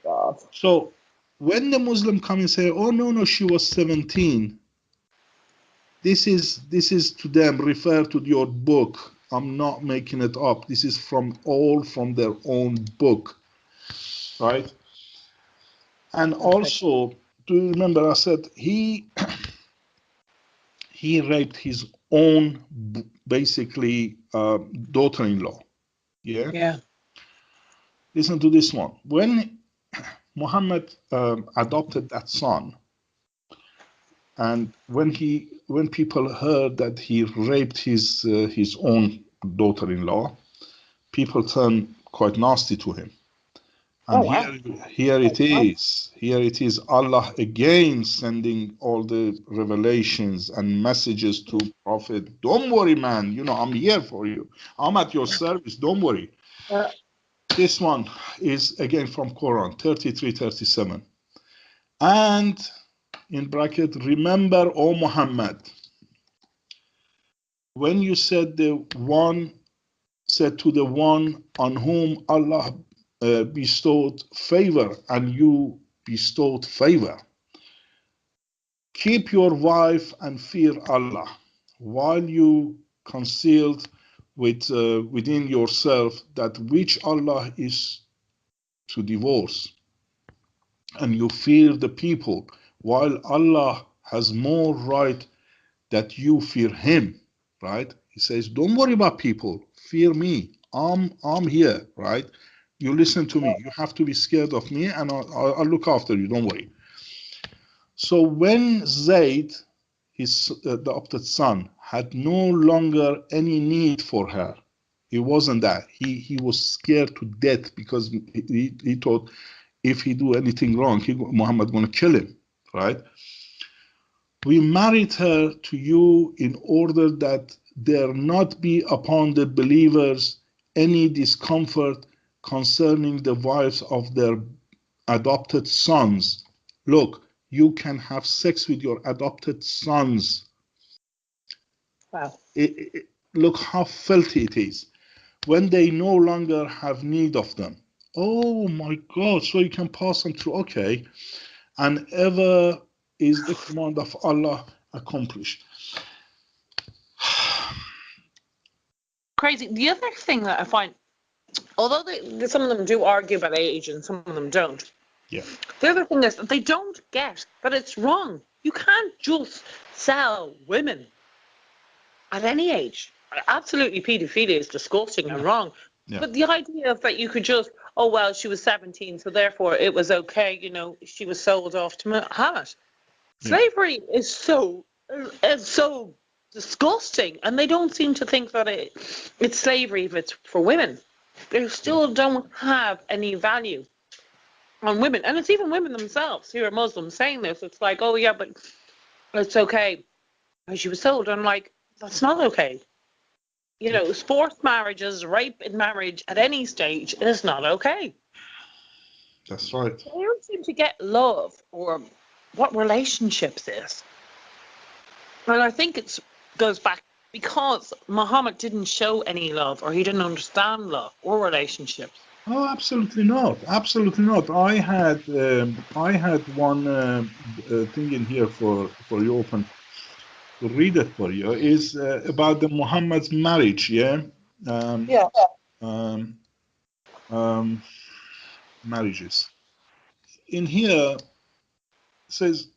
God. So when the Muslim come and say, "Oh no, she was 17," this is to them refer to your book. I'm not making it up. This is from their own book, right? And also, do you remember I said he raped his own basically daughter-in-law. Yeah. Yeah. Listen to this one. When Muhammad adopted that son, and when people heard that he raped his own daughter-in-law, people turned quite nasty to him. And here it is, Allah again sending all the revelations and messages to Prophet. Don't worry, man. I'm here for you. I'm at your service. Don't worry. This one is again from Quran 33:37. And in bracket, remember, O Muhammad, when you said to the one on whom Allah bestowed favor, and you bestowed favor, keep your wife and fear Allah, while you concealed within yourself that which Allah is to divorce, and you fear the people, while Allah has more right that you fear Him, right? He says, don't worry about people, fear me. I'm here, right? You listen to me. You have to be scared of me, and I'll look after you. Don't worry. So when Zayd, his adopted son, had no longer any need for her, he wasn't that. He was scared to death because he thought if he do anything wrong, Muhammad going to kill him, right? We married her to you in order that there not be upon the believers any discomfort concerning the wives of their adopted sons. Look, you can have sex with your adopted sons. Wow. Look how filthy it is. When they no longer have need of them. Oh my God, so you can pass them through, okay. And ever is the command of Allah accomplished. Crazy. The other thing that I find, although some of them do argue about age and some of them don't, Yeah. the other thing is that they don't get that it's wrong. You can't just sell women at any age. Absolutely, paedophilia is disgusting and wrong. Yeah. But the idea of that you could just, oh, well, she was 17, so therefore it was okay, you know, she was sold off to Mohammed. Slavery is so disgusting, and they don't seem to think that it's slavery if it's for women. They still don't have any value on women, and it's even women themselves who are Muslims saying this. It's like, oh yeah, but it's okay. She was sold. I'm like, that's not okay. You know, forced marriages, rape in marriage at any stage is not okay. That's right. They don't seem to get love or what relationships is. And I think it goes back because Muhammad didn't show any love, or he didn't understand love or relationships. Oh, absolutely not. Absolutely not. I had one thing in here for you open to read it for you. Is about the Muhammad's marriage. Yeah. Yeah. Marriages. In here it says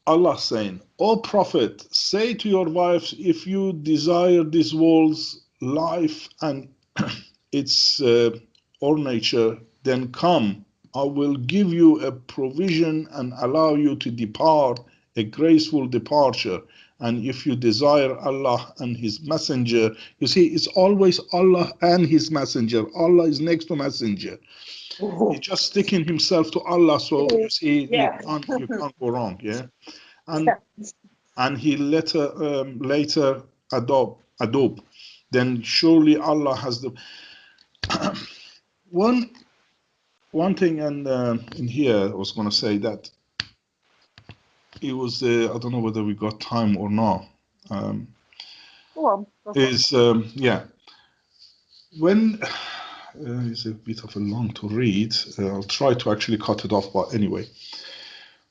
Allah saying, O Prophet, say to your wives, if you desire this world's life and its nature, then come, I will give you a provision and allow you to depart, a graceful departure. And if you desire Allah and His Messenger, you see, it's always Allah and His Messenger. Allah is next to Messenger. He's just sticking himself to Allah, so you see, you can't go wrong, yeah. And he later adopt. Then surely Allah has the one thing. And in here, I was going to say that it was I don't know whether we got time or not. When it's a bit of a long to read. I'll try to actually cut it off, but anyway.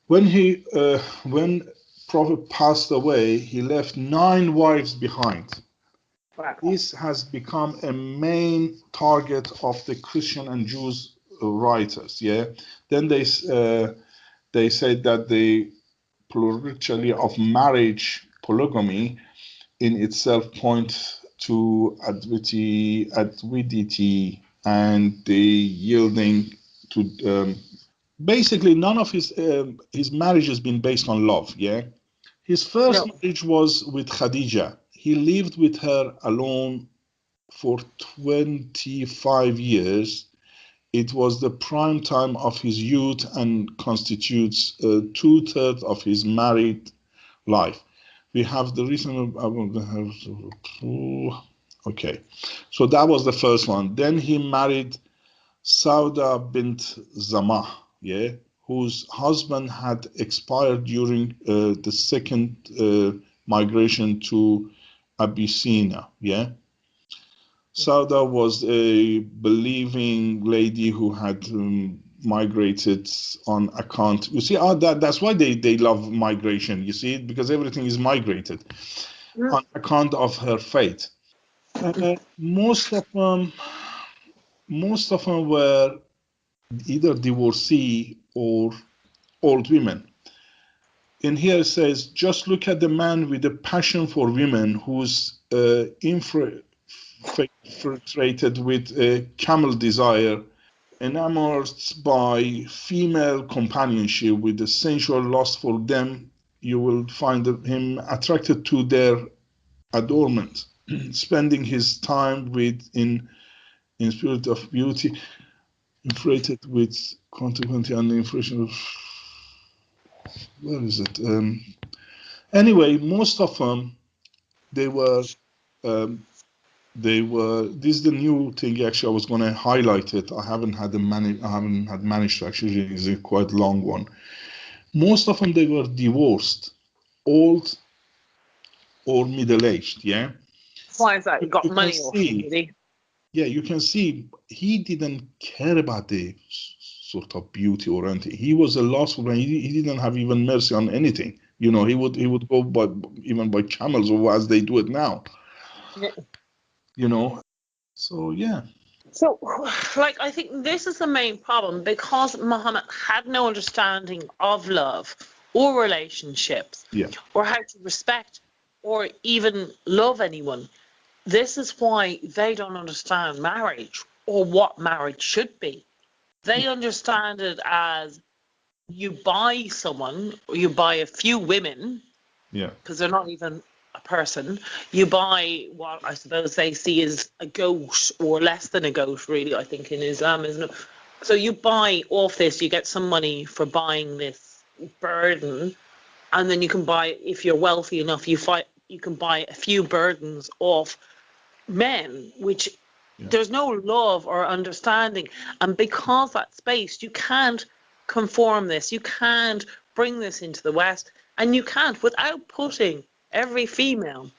When Prophet passed away, he left 9 wives behind. Wow. This has become a main target of the Christian and Jews writers. Yeah. Then they said that the plurality of marriage, polygamy, in itself points to avidity and the yielding to. Basically, none of his marriage has been based on love. Yeah. His first marriage was with Khadija. He lived with her alone for 25 years. It was the prime time of his youth and constitutes 2/3 of his married life. We have the recent. Okay, so that was the first one. Then he married Sauda bint Zamah, yeah, whose husband had expired during the second migration to Abyssinia, yeah. Sauda was a believing lady who had migrated on account. You see, that's why they love migration. You see, because everything is migrated on account of her faith. Most of them were either divorcee or old women. In here it says, just look at the man with a passion for women who's infiltrated with a camel desire enamored by female companionship with the sensual lust for them, you will find him attracted to their adornment, spending his time in spirit of beauty, inflated with consequently and the inflation of, where is it? Anyway, most of them, they were, this is the new thing. Actually, I was going to highlight it. I haven't had managed to actually. It's a quite long one. Most of them, they were divorced, old or middle-aged. Yeah. Why is that? He got You can money off him, see, did he? yeah, you can see he didn't care about the sort of beauty or anything. He was a lustful man. He didn't have even mercy on anything. You know, he would go even by camels, or as they do it now. Yeah. You know, so yeah. So, like, I think this is the main problem, because Muhammad had no understanding of love or relationships, Yeah. or how to respect or even love anyone. This is why they don't understand marriage or what marriage should be. They understand it as you buy someone, or you buy a few women, Yeah. because they're not even a person. You buy what I suppose they see as a goat, or less than a goat, really, I think, in Islam, isn't it? So you buy off this, you get some money for buying this burden, and then you can buy, if you're wealthy enough, you can buy a few burdens off men, which there's no love or understanding. And because that space, you can't conform this, you can't bring this into the West, and you can't without putting every female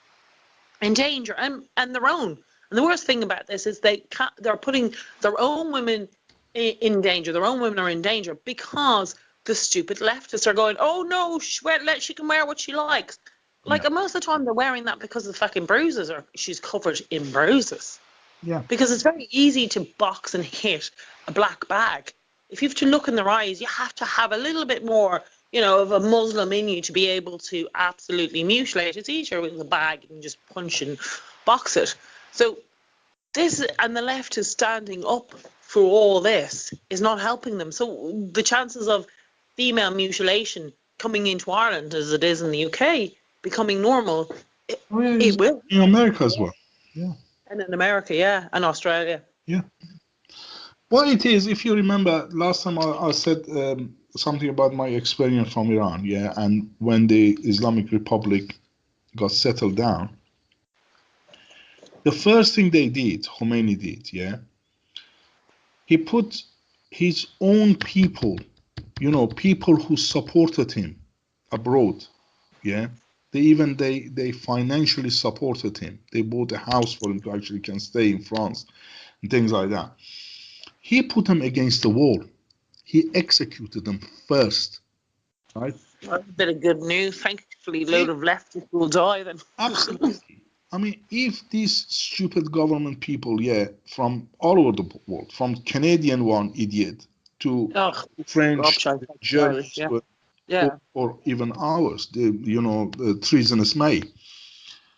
in danger, and their own. And the worst thing about this is they're putting their own women in danger. Their own women are in danger because the stupid leftists are going, oh no, she can wear what she likes. Like, and most of the time they're wearing that because of the fucking bruises, or she's covered in bruises. Yeah. Because it's very easy to box and hit a black bag. If you have to look in their eyes, you have to have a little bit more, of a Muslim in you to be able to absolutely mutilate. It's easier with a bag, you can just punch and box it. So and the left is standing up for all this, is not helping them. So the chances of female mutilation coming into Ireland, as it is in the UK, becoming normal, it will. In America as well. Yeah. And in America, yeah, and Australia. Yeah. Well, it is. If you remember, last time I said something about my experience from Iran, yeah, and when the Islamic Republic got settled down, the first thing they did, Khomeini did, yeah, he put his own people, people who supported him abroad, yeah. They financially supported him. They bought a house for him to actually can stay in France and things like that. He put them against the wall. He executed them first, right? That's a bit of good news. Thankfully, a load of leftists will die then. Absolutely. I mean, if these stupid government people, yeah, from all over the world, from Canadian one idiot to French, Germans, yeah. or even ours, the treasonous May.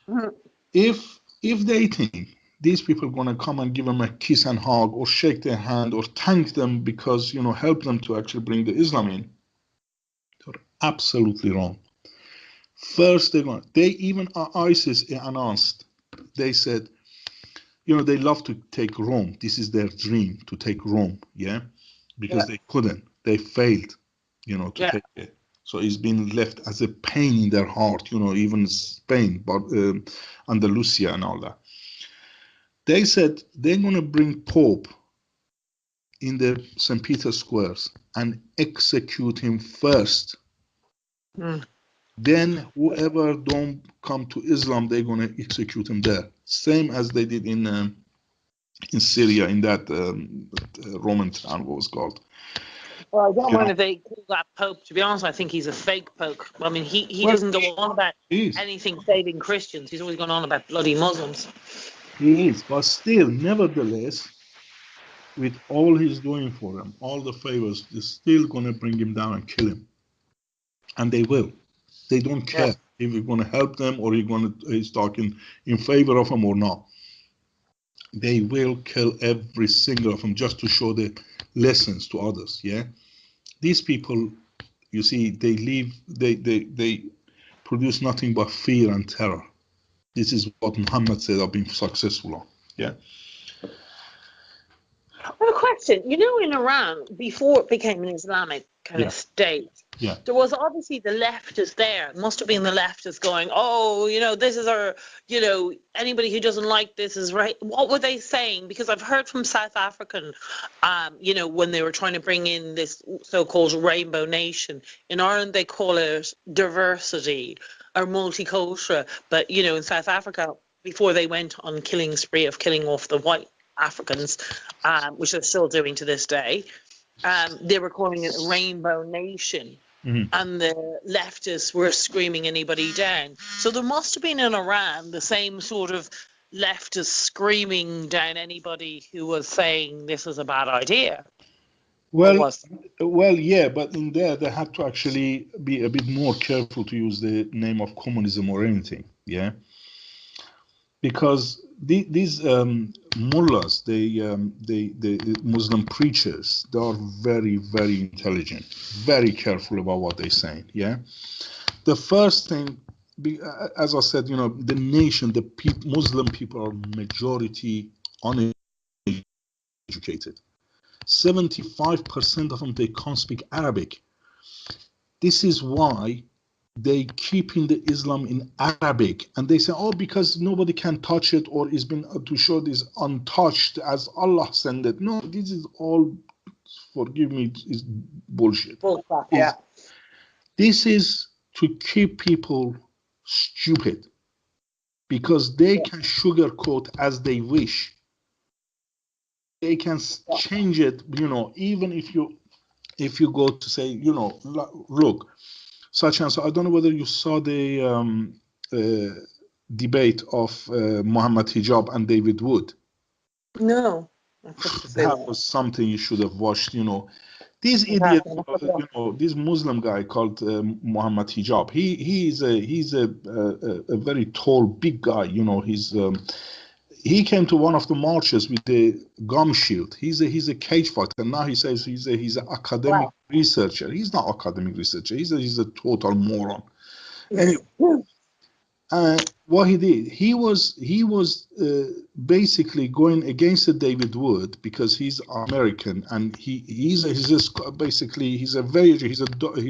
Mm-hmm. If they think these people are going to come and give them a kiss and hug or shake their hand or thank them because, help them to actually bring the Islam in, they're absolutely wrong. First, they even ISIS announced, they said, they love to take Rome. This is their dream, to take Rome, yeah? Because they couldn't. They failed, to take it. So it's been left as a pain in their heart, even Spain, but Andalusia and all that. They said they're going to bring Pope in the St. Peter's Squares and execute him first. Then whoever don't come to Islam, they're going to execute him there. Same as they did in Syria, in that Roman town, what was called. Well, I don't mind if they call that Pope. To be honest, I think he's a fake Pope. I mean, he doesn't go on about anything saving Christians. He's always gone on about bloody Muslims. He is, but still, nevertheless, with all he's doing for them, all the favors, they're still going to bring him down and kill him. And they will. They don't care if you're going to help them or he's talking in favor of them or not. they will kill every single of them just to show the lessons to others. Yeah, these people, you see, they produce nothing but fear and terror. This is what Muhammad said I've been successful on. Yeah. I have a question. You know, in Iran, before it became an Islamic kind of state, there was obviously the leftists there. It must have been the leftists going, oh, you know, this is our, you know, anybody who doesn't like this is right. What were they saying? Because I've heard from South African, you know, when they were trying to bring in this so-called rainbow nation. In Ireland, they call it diversity or multicultural. But, you know, in South Africa, before they went on killing spree of killing off the white Africans, which they're still doing to this day, they were calling it a rainbow nation. And the leftists were screaming anybody down. So there must have been in Iran the same sort of leftists screaming down anybody who was saying this is a bad idea. Well, yeah, but in there they had to actually be a bit more careful to use the name of communism or anything. Yeah, because these mullahs, the Muslim preachers, they are very, very intelligent, very careful about what they say. Yeah, the first thing, as I said, you know, the nation, the Muslim people are majority uneducated. 75% of them, they can't speak Arabic. This is why they keep in the Islam in Arabic, and they say, oh, because nobody can touch it, or it's been to show this untouched as Allah sent it. No, this is all, forgive me, is bullshit. Yeah. This is to keep people stupid, because they can sugarcoat as they wish. They can change it, you know, even if you go to say, you know, look, such and so. I don't know whether you saw the debate of Mohammed Hijab and David Wood. No. That was something you should have watched, you know. This idiot, you know, this Muslim guy called Mohammed Hijab. He's a very tall, big guy. You know, he came to one of the marches with the gum shield. He's a cage fighter. Now he says he's an academic researcher. He's not academic researcher. He's a total moron. Anyway, what he did, he was basically going against the David Wood because he's American, and he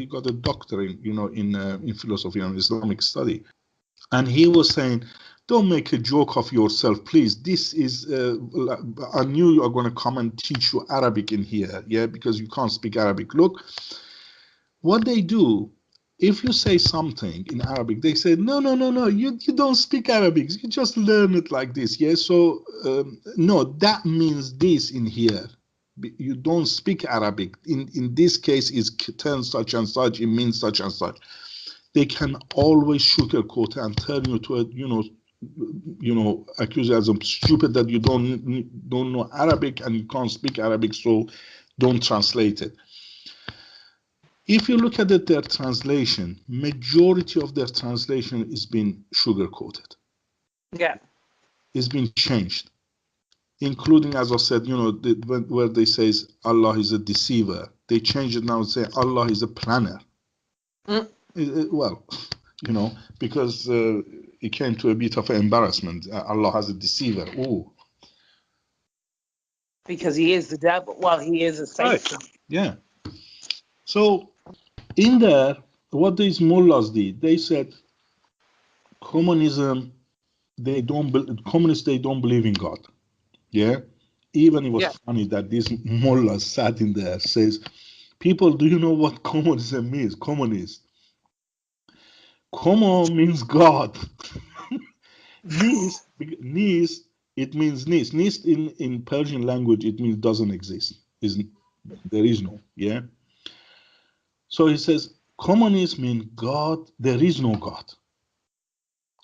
got a doctorate, you know, in philosophy and Islamic study, and he was saying, don't make a joke of yourself, please. This is, I knew you are going to come and teach you Arabic in here, yeah, because you can't speak Arabic. Look, what they do, if you say something in Arabic, they say, no, you don't speak Arabic. You just learn it like this, yeah? So, no, that means this in here. You don't speak Arabic. In this case, it's turn such and such, it means such and such. They can always sugarcoat and turn you to a, you know, accuse you as stupid that you don't know Arabic and you can't speak Arabic, so don't translate it. If you look at their translation, majority of their translation is been sugar-coated. Yeah. It's been changed, including, as I said, you know, where they say Allah is a deceiver. They change it now and say Allah is a planner. Well, you know, because it came to a bit of an embarrassment. Allah has a deceiver. Oh. Because he is the devil. Well, he is a Satan. Right. Yeah. So in there, what these mullahs did, they said communism, communists, they don't believe in God. Yeah. Even it was funny that these mullahs sat in there, says, people, do you know what communism means? Communist. Como means God. Nis, it means nis. Nis in Persian language, it means doesn't exist. There is no, yeah? So he says, communism means God, there is no God.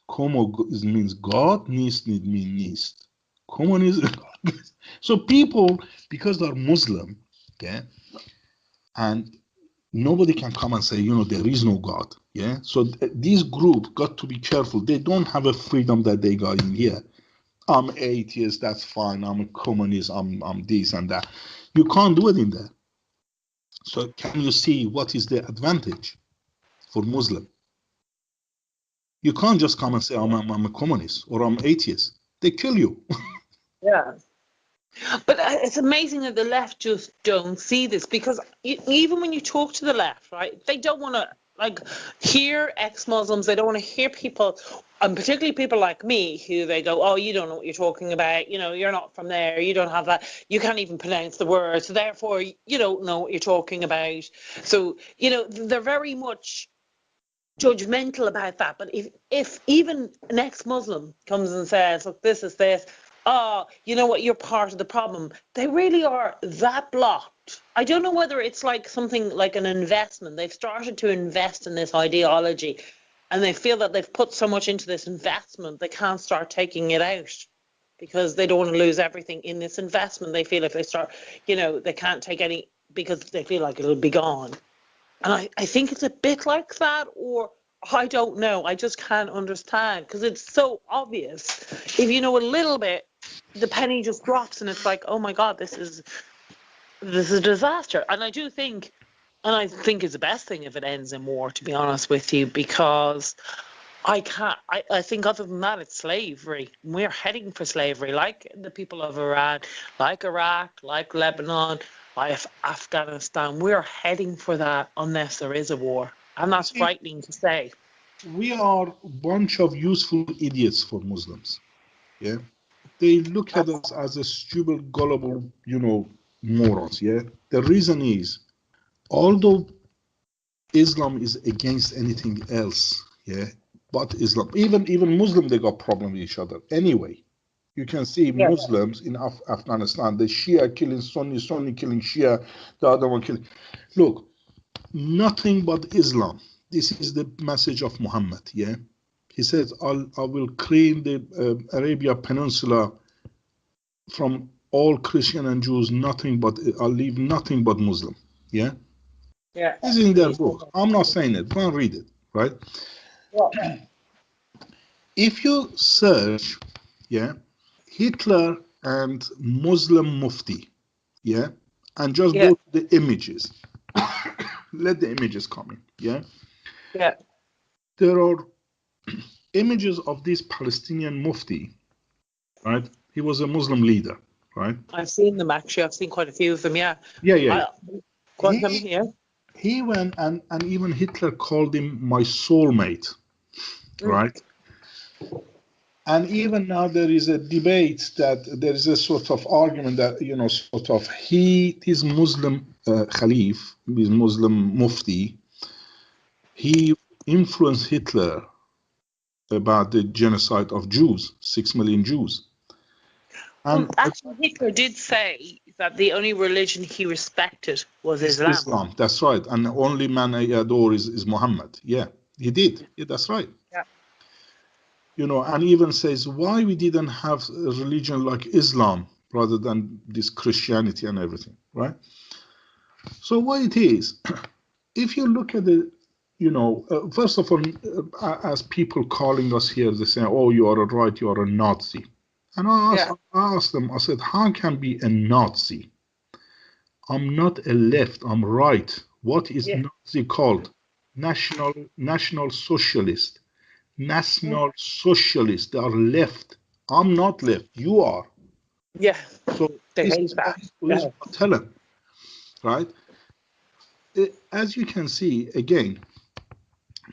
Como means God, nis means nis. Communism. So people, because they're Muslim, yeah, and nobody can come and say, you know, there is no God, yeah? So this group got to be careful. They don't have a freedom that they got in here. I'm atheist, that's fine. I'm a communist, I'm this and that. You can't do it in there. So can you see what is the advantage for Muslim? You can't just come and say I'm a communist or I'm atheist. They kill you. Yeah. But it's amazing that the left just don't see this, because even when you talk to the left, right, they don't want to like hear ex-Muslims. They don't want to hear people, and particularly people like me, who they go, oh, you don't know what you're talking about. You know, you're not from there. You don't have that. You can't even pronounce the word. So therefore, you don't know what you're talking about. So, you know, they're very much judgmental about that. But if even an ex-Muslim comes and says, look, this is this, oh, you know what, you're part of the problem, they really are that blocked. I don't know whether it's like something like an investment. They've started to invest in this ideology, and they feel that they've put so much into this investment, they can't start taking it out, because they don't want to lose everything in this investment. They feel if they start, you know, they can't take any, because they feel like it'll be gone. And I think it's a bit like that, or I don't know. I just can't understand, because it's so obvious. If you know a little bit, the penny just drops, and it's like, oh my God, this is a disaster. And I do think, and I think it's the best thing if it ends in war, to be honest with you, because I can't. I think other than that, it's slavery. We're heading for slavery, like the people of Iran, like Iraq, like Lebanon, like Afghanistan. We're heading for that unless there is a war, and that's frightening to say. We are a bunch of useful idiots for Muslims. Yeah, they look at us as a stupid, gullible, morons. Yeah, the reason is, although Islam is against anything else, yeah, but Islam, even Muslim, they got problem with each other. Anyway, you can see Yeah. Muslims in Afghanistan, the Shia killing Sunni, Sunni killing Shia, the other one killing. Look, nothing but Islam. This is the message of Muhammad. Yeah, he says, I will clean the Arabia Peninsula from all Christian and Jews. Nothing but I'll leave nothing but Muslim. Yeah. Yeah. This is in their book. I'm not saying it. Go and read it, right? Yeah. If you search, yeah, Hitler and Muslim Mufti, yeah, and just Yeah. go to the images, let the images come in, yeah. Yeah. There are images of this Palestinian Mufti, right? He was a Muslim leader, right? I've seen them actually. I've seen quite a few of them. Yeah. Yeah, yeah, I, yeah. quite them here. He went and even Hitler called him my soulmate, right? And even now there is a debate that there is a sort of argument that, his Muslim Khalif, his Muslim Mufti, he influenced Hitler about the genocide of Jews, 6 million Jews. Well, And actually, Hitler did say that the only religion he respected was it's Islam. Islam, that's right. And the only man I adore is Muhammad. Yeah, he did. Yeah, that's right. Yeah. And even says why we didn't have a religion like Islam rather than this Christianity and everything, right? So what it is, if you look at the, first of all, as people calling us here, they say, oh, you are right, you are a Nazi. And I asked them, I said, how can be a Nazi? I'm not a left, I'm right. What is Nazi called? National Socialist. National Socialist, they are left. I'm not left, you are. Yeah. So They this hate is that. what I tell them, right? As you can see, again,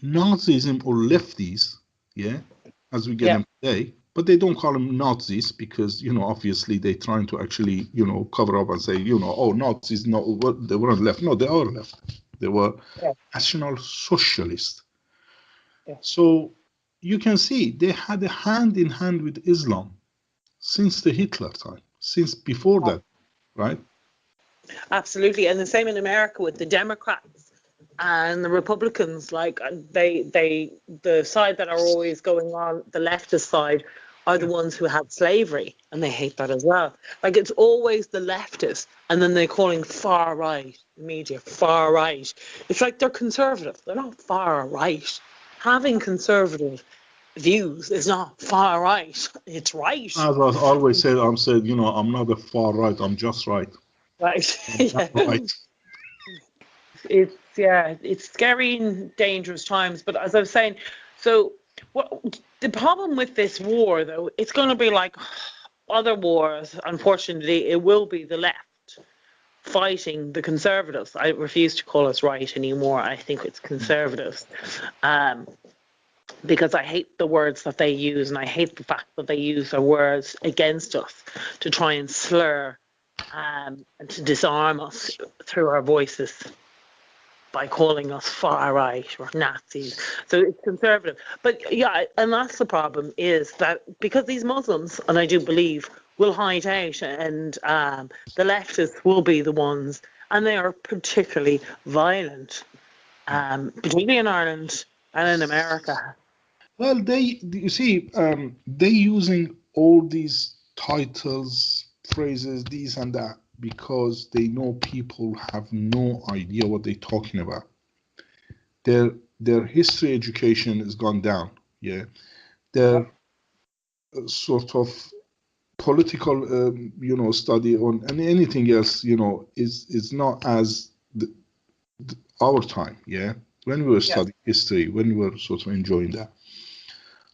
Nazism or lefties, yeah, as we get them today, but they don't call them Nazis because, obviously they're trying to actually, cover up and say, oh, Nazis, no, they weren't left. No, they are left. They were National Socialists. Yeah. So you can see they had a hand in hand with Islam since the Hitler time, since before that, right? Absolutely. And the same in America with the Democrats and the Republicans. Like the side that are always going on, the leftist side, are the ones who had slavery, and they hate that as well. Like, it's always the leftists, and then they're calling far right media far right. It's like they're conservative. They're not far right. Having conservative views is not far right. It's right. As I always said, I'm not a far right. I'm just right. Right. I'm Yeah. right. It's scary and dangerous times. But as I was saying, so what the problem with this war, though, it's going to be like other wars. Unfortunately, it will be the left fighting the conservatives. I refuse to call us right anymore. I think it's conservatives. Because I hate the words that they use, and I hate the fact that they use their words against us to try and slur and to disarm us through our voices by calling us far right or Nazis. So it's conservative. But yeah, and that's the problem, is that because these Muslims, and I do believe, will hide out, and the leftists will be the ones, and they are particularly violent, particularly in Ireland and in America. Well, you see, they using all these titles, phrases, these and that, because they know people have no idea what they're talking about. Their history education has gone down. Yeah, their sort of political, study on and anything else, is not as our time. Yeah, when we were Yes. studying history, when we were sort of enjoying that.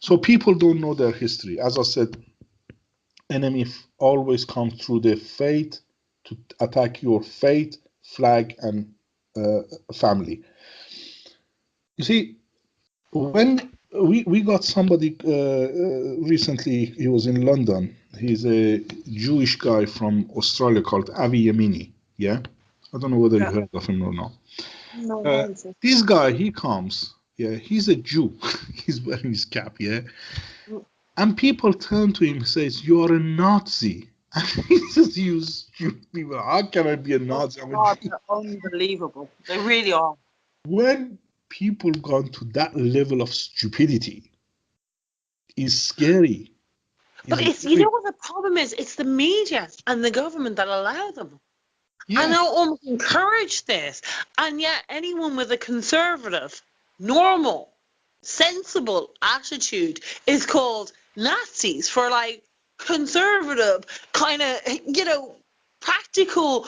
So people don't know their history. As I said, enemy always come through their faith to attack your faith, flag, and family. You see, when we got somebody recently, he was in London. He's a Jewish guy from Australia called Avi Yemini. Yeah, I don't know whether you Yeah. heard of him or not. No, Uh, nonsense. this guy, he comes. Yeah, he's a Jew. He's wearing his cap. Yeah, and people turn to him and says, "You are a Nazi." And he says, "You stupid people, how can I be a Oh Nazi? I'm a God, Jew." they're unbelievable. They really are. When people gone to that level of stupidity, is scary. But Is it's, you very, know what the problem is? It's the media and the government that allow them. And yeah, they almost encourage this. And yet anyone with a conservative, normal, sensible attitude is called Nazis for like conservative kind of, practical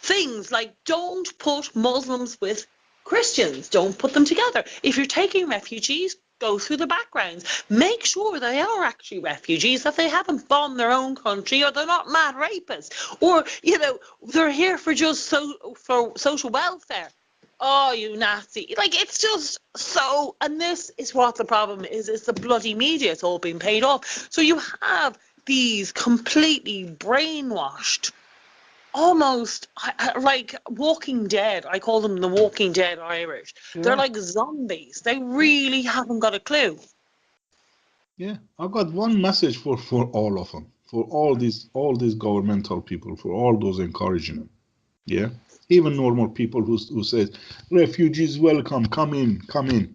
things like don't put Muslims with Christians, don't put them together. If you're taking refugees, go through the backgrounds. Make sure they are actually refugees, that they haven't bombed their own country, or they're not mad rapists, or they're here for just for social welfare. Oh, you Nazi. Like, it's just so, and this is what the problem is, it's the bloody media. It's all being paid off. So you have these completely brainwashed, almost like Walking Dead. I call them the Walking Dead Irish. They're yeah, like zombies. They really haven't got a clue. yeah. I got one message for all of them, for all these governmental people, for all those encouraging them. Yeah, even normal people who says refugees welcome, come in, come in.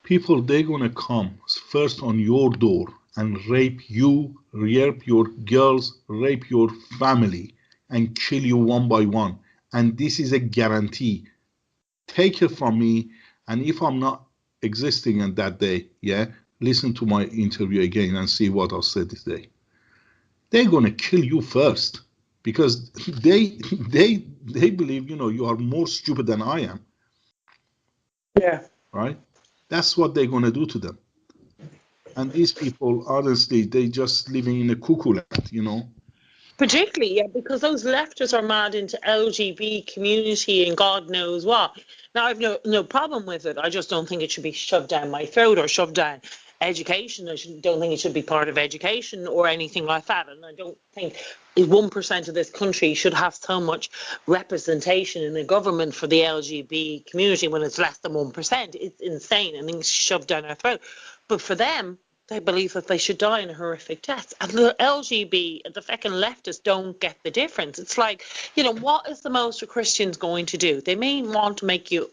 People, they're gonna come first on your door and rape you, rape your girls, rape your family, and kill you one by one. And this is a guarantee. Take it from me. And if I'm not existing on that day, yeah, listen to my interview again and see what I said this day. They're gonna kill you first because they believe you are more stupid than I am, Yeah. right? That's what they're gonna do to them. And these people, honestly, they just living in a cuckoo land. Particularly, yeah, because those leftists are mad into LGBT community and God knows what. Now, I've no problem with it. I just don't think it should be shoved down my throat or shoved down education. Don't think it should be part of education or anything like that. And I don't think 1% of this country should have so much representation in the government for the LGBT community when it's less than 1%. It's insane and things shoved down our throat. But for them, they believe that they should die in a horrific death. And the LGBT, the fucking leftists don't get the difference. It's like, what is the most a Christian's going to do? They may want to make you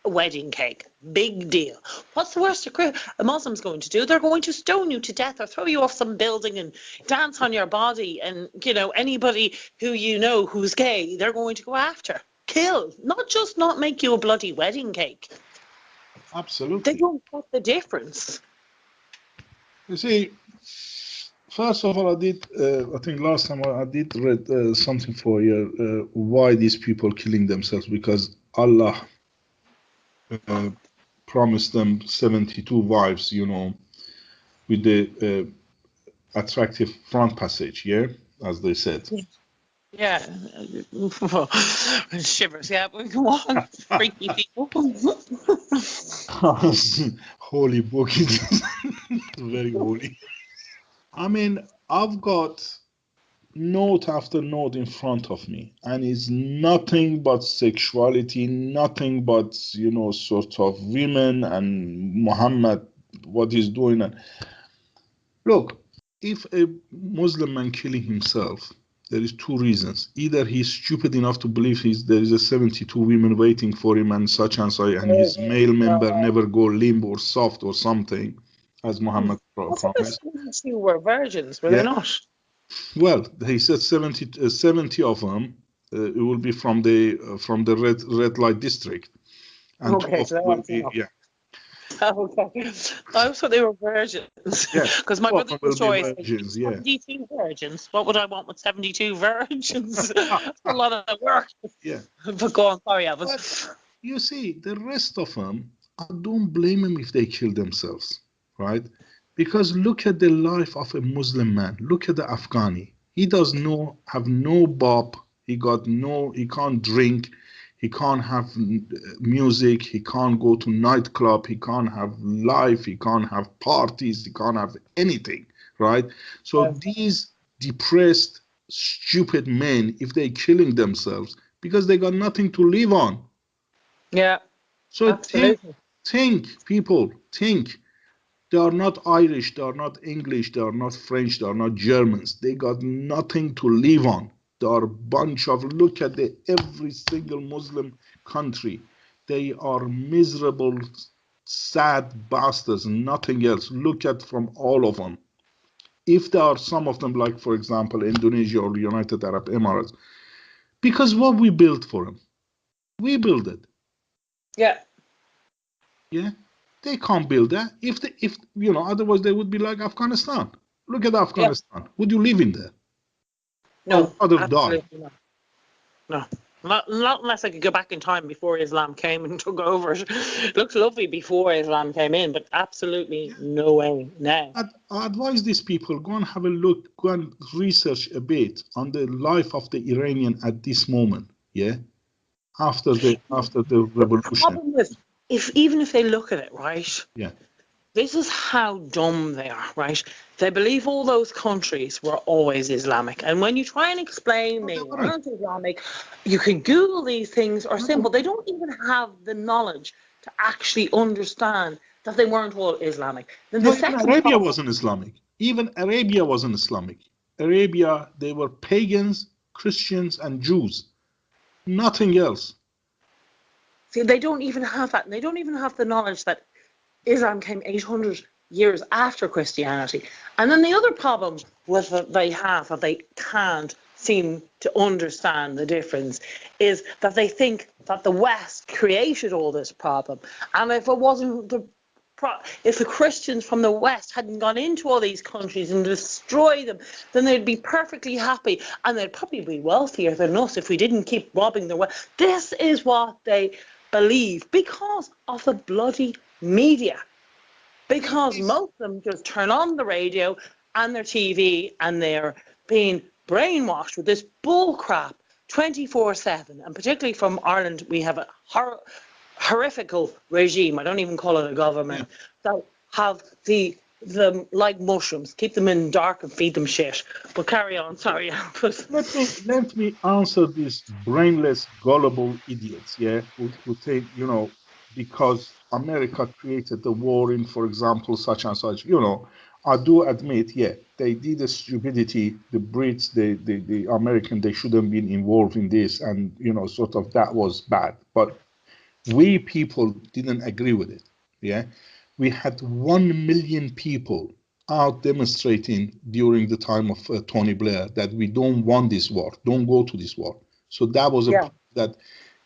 a wedding cake. Big deal. What's the worst a Muslim's going to do? They're going to stone you to death or throw you off some building and dance on your body. And, anybody who who's gay, they're going to go after. Kill. Not just not make you a bloody wedding cake. Absolutely. They don't get the difference. You see, first of all, I think last time I did read something for you, why these people killing themselves, because Allah promised them 72 wives, with the attractive front passage, yeah, as they said. Yeah. Shivers, yeah, but go on. Freaky people. Holy book is very holy. I mean, I've got note after note in front of me, and it's nothing but sexuality, nothing but, sort of women and Muhammad, what he's doing. And look, if a Muslim man killing himself, there is two reasons. Either he's stupid enough to believe there is a 72 women waiting for him and such, and his male member never go limp or soft or something, as Muhammad promised. 72 were virgins, were Yeah. they not? Well, he said 70 of them. It will be from the red light district, and Okay, so will that's be enough. Okay. I thought they were virgins. Yeah, Because my brother will be story says virgins. Yeah, 72 virgins. What would I want with 72 virgins? That's a lot of work. yeah. But go on, sorry, Elvis. But you see, the rest of them, I don't blame them if they kill themselves, right? Because look at the life of a Muslim man. Look at the Afghani. He does have no bop. He can't drink. He can't have music. He can't go to nightclub. He can't have life. He can't have parties. He can't have anything, right? So these depressed, stupid men, if they're killing themselves, because they got nothing to live on. Yeah, So absolutely. think, people, think. They are not Irish, they are not English, they are not French, they are not Germans. They got nothing to live on. They are a bunch of, look at every single Muslim country. They are miserable, sad bastards, nothing else. Look at from all of them. If there are some of them, like, for example, Indonesia or the United Arab Emirates, because what we built for them, we built it. Yeah. Yeah, they can't build that. If otherwise they would be like Afghanistan. Look at Afghanistan. Yeah. Would you live in there? No, or rather die? Not. No. Not unless I could go back in time before Islam came and took over. It looked lovely before Islam came in, but absolutely no way now. I advise these people, go and have a look, go and research a bit on the life of the Iranian at this moment. Yeah, after the revolution. The problem is, even if they look at it, right? Yeah. This is how dumb they are, right? They believe all those countries were always Islamic. And when you try and explain they weren't Islamic, you can Google these things or simple. They don't even have the knowledge to actually understand that they weren't all Islamic. Then the even Arabia wasn't Islamic. Even Arabia wasn't Islamic. Arabia, they were pagans, Christians, and Jews. Nothing else. See, they don't even have that. They don't even have the knowledge that Islam came 800 years after Christianity. And then the other problem with that they have, that they can't seem to understand the difference, is that they think that the West created all this problem. And if it wasn't if the Christians from the West hadn't gone into all these countries and destroyed them, then they'd be perfectly happy, and they'd probably be wealthier than us if we didn't keep robbing the West. This is what they believe because of the bloody media. Because most of them just turn on the radio and their TV and they're being brainwashed with this bull crap 24/7. And particularly from Ireland, we have a horrifical regime. I don't even call it a government. That have them like mushrooms, keep them in dark and feed them shit. But carry on, sorry, Elvis. Let me answer these brainless, gullible idiots, yeah, who think, because America created the war in, for example, such and such, I do admit, yeah, they did a stupidity. The Brits, the American, they shouldn't been involved in this, and sort of that was bad. But we people didn't agree with it. Yeah, we had 1 million people out demonstrating during the time of Tony Blair that we don't want this war, don't go to this war. So that was that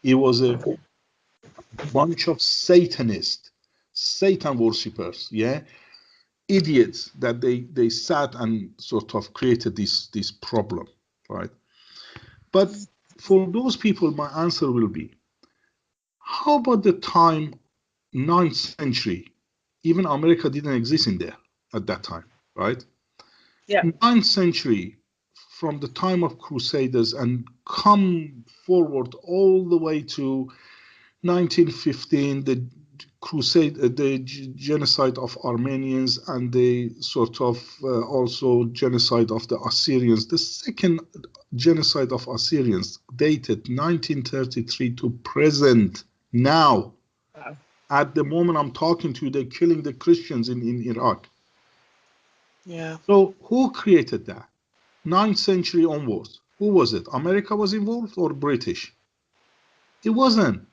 it was a bunch of Satanists Satan worshippers, yeah, idiots that they sat and sort of created this problem, right? But for those people, my answer will be, how about the time 9th century? Even America didn't exist in there at that time, right? Yeah. 9th century, from the time of Crusaders and come forward all the way to 1915, the genocide of Armenians and the sort of also genocide of the Assyrians. The second genocide of Assyrians dated 1933 to present now. Wow. At the moment I'm talking to you, they're killing the Christians in Iraq. Yeah. So who created that? 9th century onwards. Who was it? America was involved or British? It wasn't.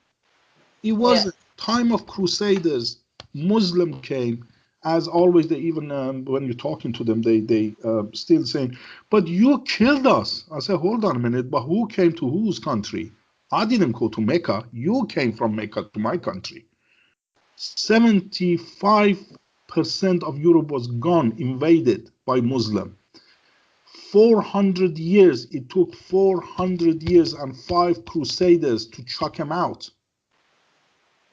It was time of Crusaders. Muslim came, as always. They even when you're talking to them, they still saying, "But you killed us." I said, "Hold on a minute. But who came to whose country? I didn't go to Mecca. You came from Mecca to my country." 75% of Europe was gone, invaded by Muslim. 400 years. It took 400 years and 5 crusaders to chuck him out.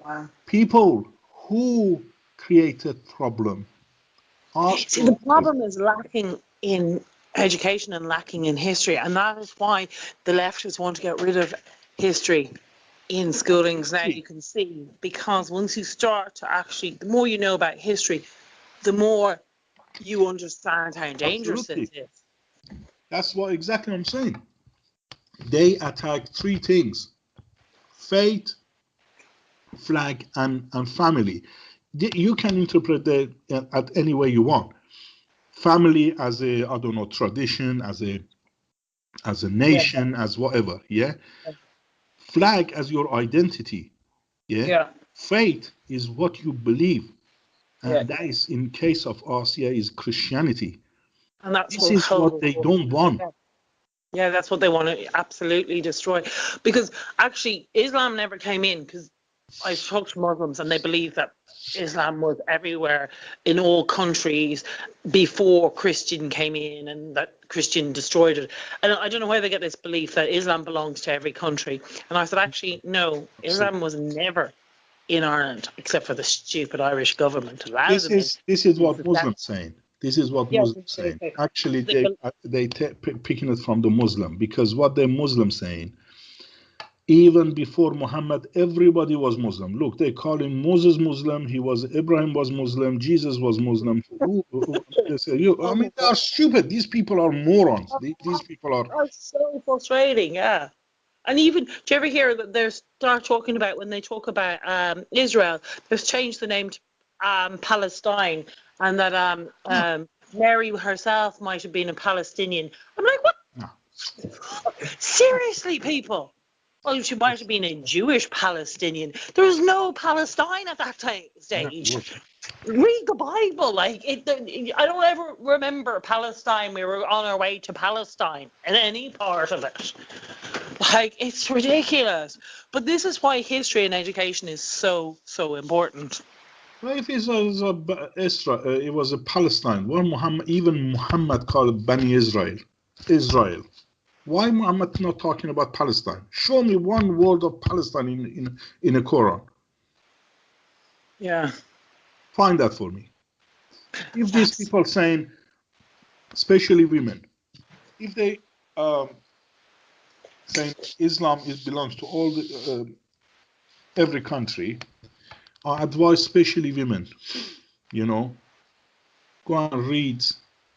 Wow. People who created problem. See, the problem is lacking in education and lacking in history, and that is why the leftists want to get rid of history in schoolings now. You can see, because once you start to actually, the more you know about history, the more you understand how dangerous it is. That's what exactly I'm saying. They attack 3 things: faith, flag, and family. You can interpret that at any way you want. Family as a, I don't know, tradition, as a nation, as whatever, yeah? Flag as your identity, yeah? Faith is what you believe. And that is, in case of us, is Christianity. And that's this is what they don't want. Yeah, that's what they want to absolutely destroy. Because actually, Islam never came in, because I've talked to Muslims and they believe that Islam was everywhere in all countries before Christian came in, and that Christian destroyed it. And I don't know where they get this belief that Islam belongs to every country. And I said, actually, no, Islam was never in Ireland, except for the stupid Irish government allowed them in. This is what Muslims saying. This is what Muslims saying. Actually, they picking it from the Muslim, because what the Muslims saying, even before Muhammad, everybody was Muslim. Look, they call him Moses Muslim. Ibrahim was Muslim. Jesus was Muslim. They say, I mean, they are stupid. These people are morons. These people are. That's so frustrating. Yeah. And even, do you ever hear that they start talking about, when they talk about Israel, they've changed the name to Palestine, and that Mary herself might have been a Palestinian. I'm like, what? No. Seriously, people? Well, she might have been a Jewish Palestinian. There was no Palestine at that stage. Read the Bible. Like, I don't ever remember Palestine. We were on our way to Palestine in any part of it. Like, it's ridiculous. But this is why history and education is so important. Well, if it was a Palestine. Well, even Muhammad called it Bani Israel. Why Muhammad not talking about Palestine? Show me one word of Palestine in a Quran. Yeah. Find that for me. If these people saying, especially women, if they saying Islam belongs to all every country, I advise especially women, go and read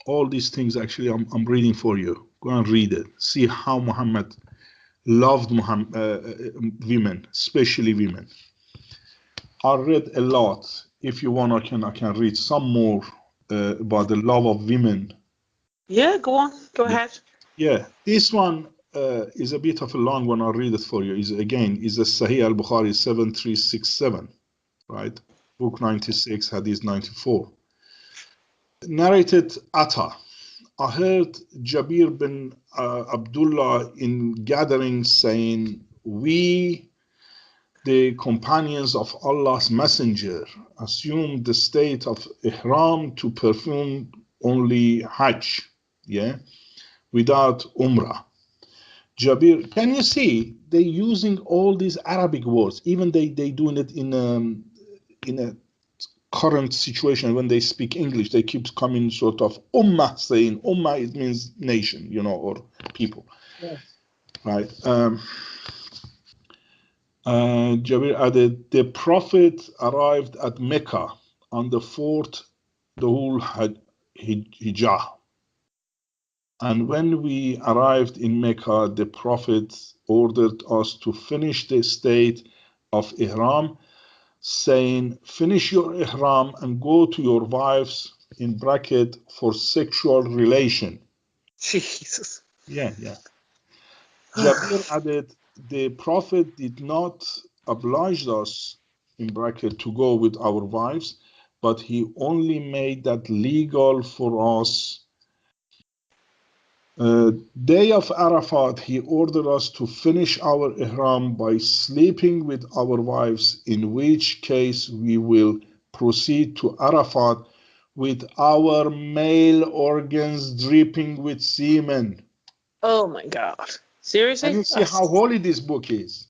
all these things. Actually, I'm reading for you. Go and read it. See how Muhammad loved women, especially women. I read a lot. If you want, I can read some more about the love of women. Yeah, go on. Go ahead. Yeah, this one is a bit of a long one. I'll read it for you. Is a Sahih al-Bukhari 7367, right? Book 96, Hadith 94. Narrated Atta. I heard Jabir bin Abdullah in gathering saying, the the companions of Allah's Messenger assumed the state of ihram to perform only Hajj, without Umrah. Jabir, can you see they using all these Arabic words? Even they doing it in a current situation when they speak English, they keep coming sort of ummah, saying ummah, it means nation, or people. Yes. Right. Jabir added, the Prophet arrived at Mecca on the 4th Dhul Hijjah. And when we arrived in Mecca, the Prophet ordered us to finish the state of Ihram, saying, finish your Ihram and go to your wives, in bracket, for sexual relation. Jesus. Yeah. Jabir added, the Prophet did not oblige us, in bracket, to go with our wives, but he only made that legal for us. Day of Arafat, he ordered us to finish our ihram by sleeping with our wives, in which case we will proceed to Arafat with our male organs dripping with semen. Oh my God. Seriously? Can you see how holy this book is?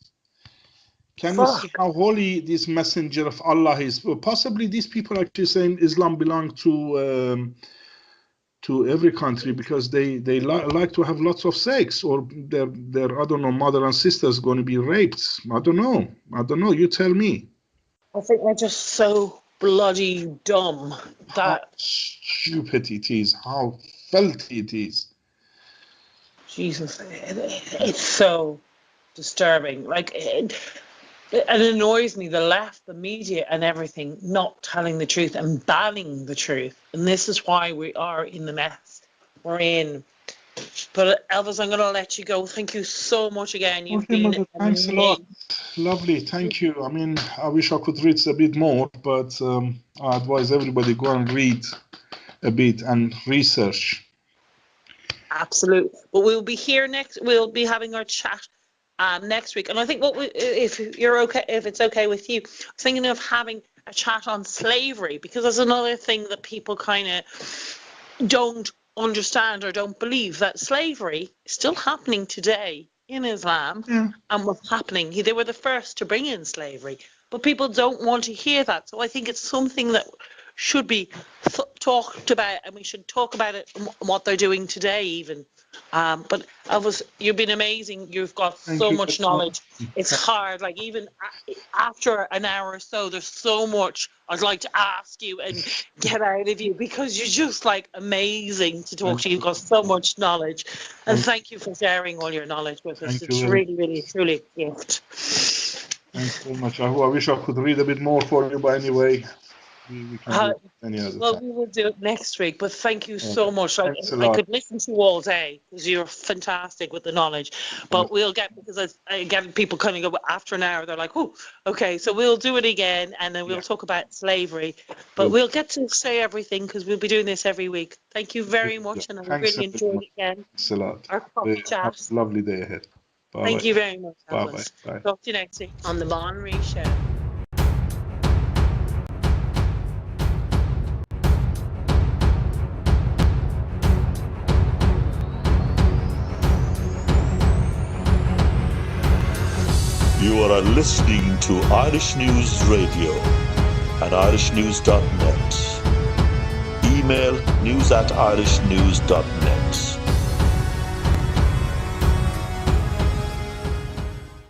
Can you see how holy this messenger of Allah is? Well, possibly these people actually saying Islam belongs to every country because they like to have lots of sex, or their I don't know, mother and sisters going to be raped. I don't know. You tell me. I think they're just so bloody dumb that. How stupid it is. How filthy it is. Jesus, it's so disturbing. Like, it annoys me, the left, the media and everything, not telling the truth and banning the truth. And this is why we are in the mess we're in. But Elvis, I'm going to let you go. Thank you so much again. You've been thanks a lot. Lovely, thank you. I mean, I wish I could read a bit more, but I advise everybody go and read a bit and research. Absolutely. But we'll be here we'll be having our chat next week. And I think if it's okay with you, I'm thinking of having a chat on slavery, because there's another thing that people kind of don't understand or don't believe, that slavery is still happening today in Islam. And what's happening, they were the first to bring in slavery, but people don't want to hear that. So I think it's something that should be talked about, and we should talk about it and what they're doing today even. But Elvis, you've been amazing. You've got so much knowledge. It's hard, like even after an hour or so, there's so much I'd like to ask you and get out of you, because you're just like amazing to talk to. You've got so much knowledge, and thank you for sharing all your knowledge with us. It's really, really, truly a gift. Thanks very much. I wish I could read a bit more for you, but anyway, we can do it any other time. We will do it next week, but thank you so much. I could listen to you all day, because you're fantastic with the knowledge. But we'll get, because I get people kind of go after an hour, they're like, oh, okay, so we'll do it again, and then we'll talk about slavery. But we'll get to say everything, because we'll be doing this every week. Thank you very much, and I really enjoyed it again. Thanks a lot. Our chat. Have a lovely day ahead. Bye. Thank you very much, Elvis. Bye. Talk to you next week on the Bonry Show. You are listening to Irish News Radio at irishnews.net. Email news@irishnews.net.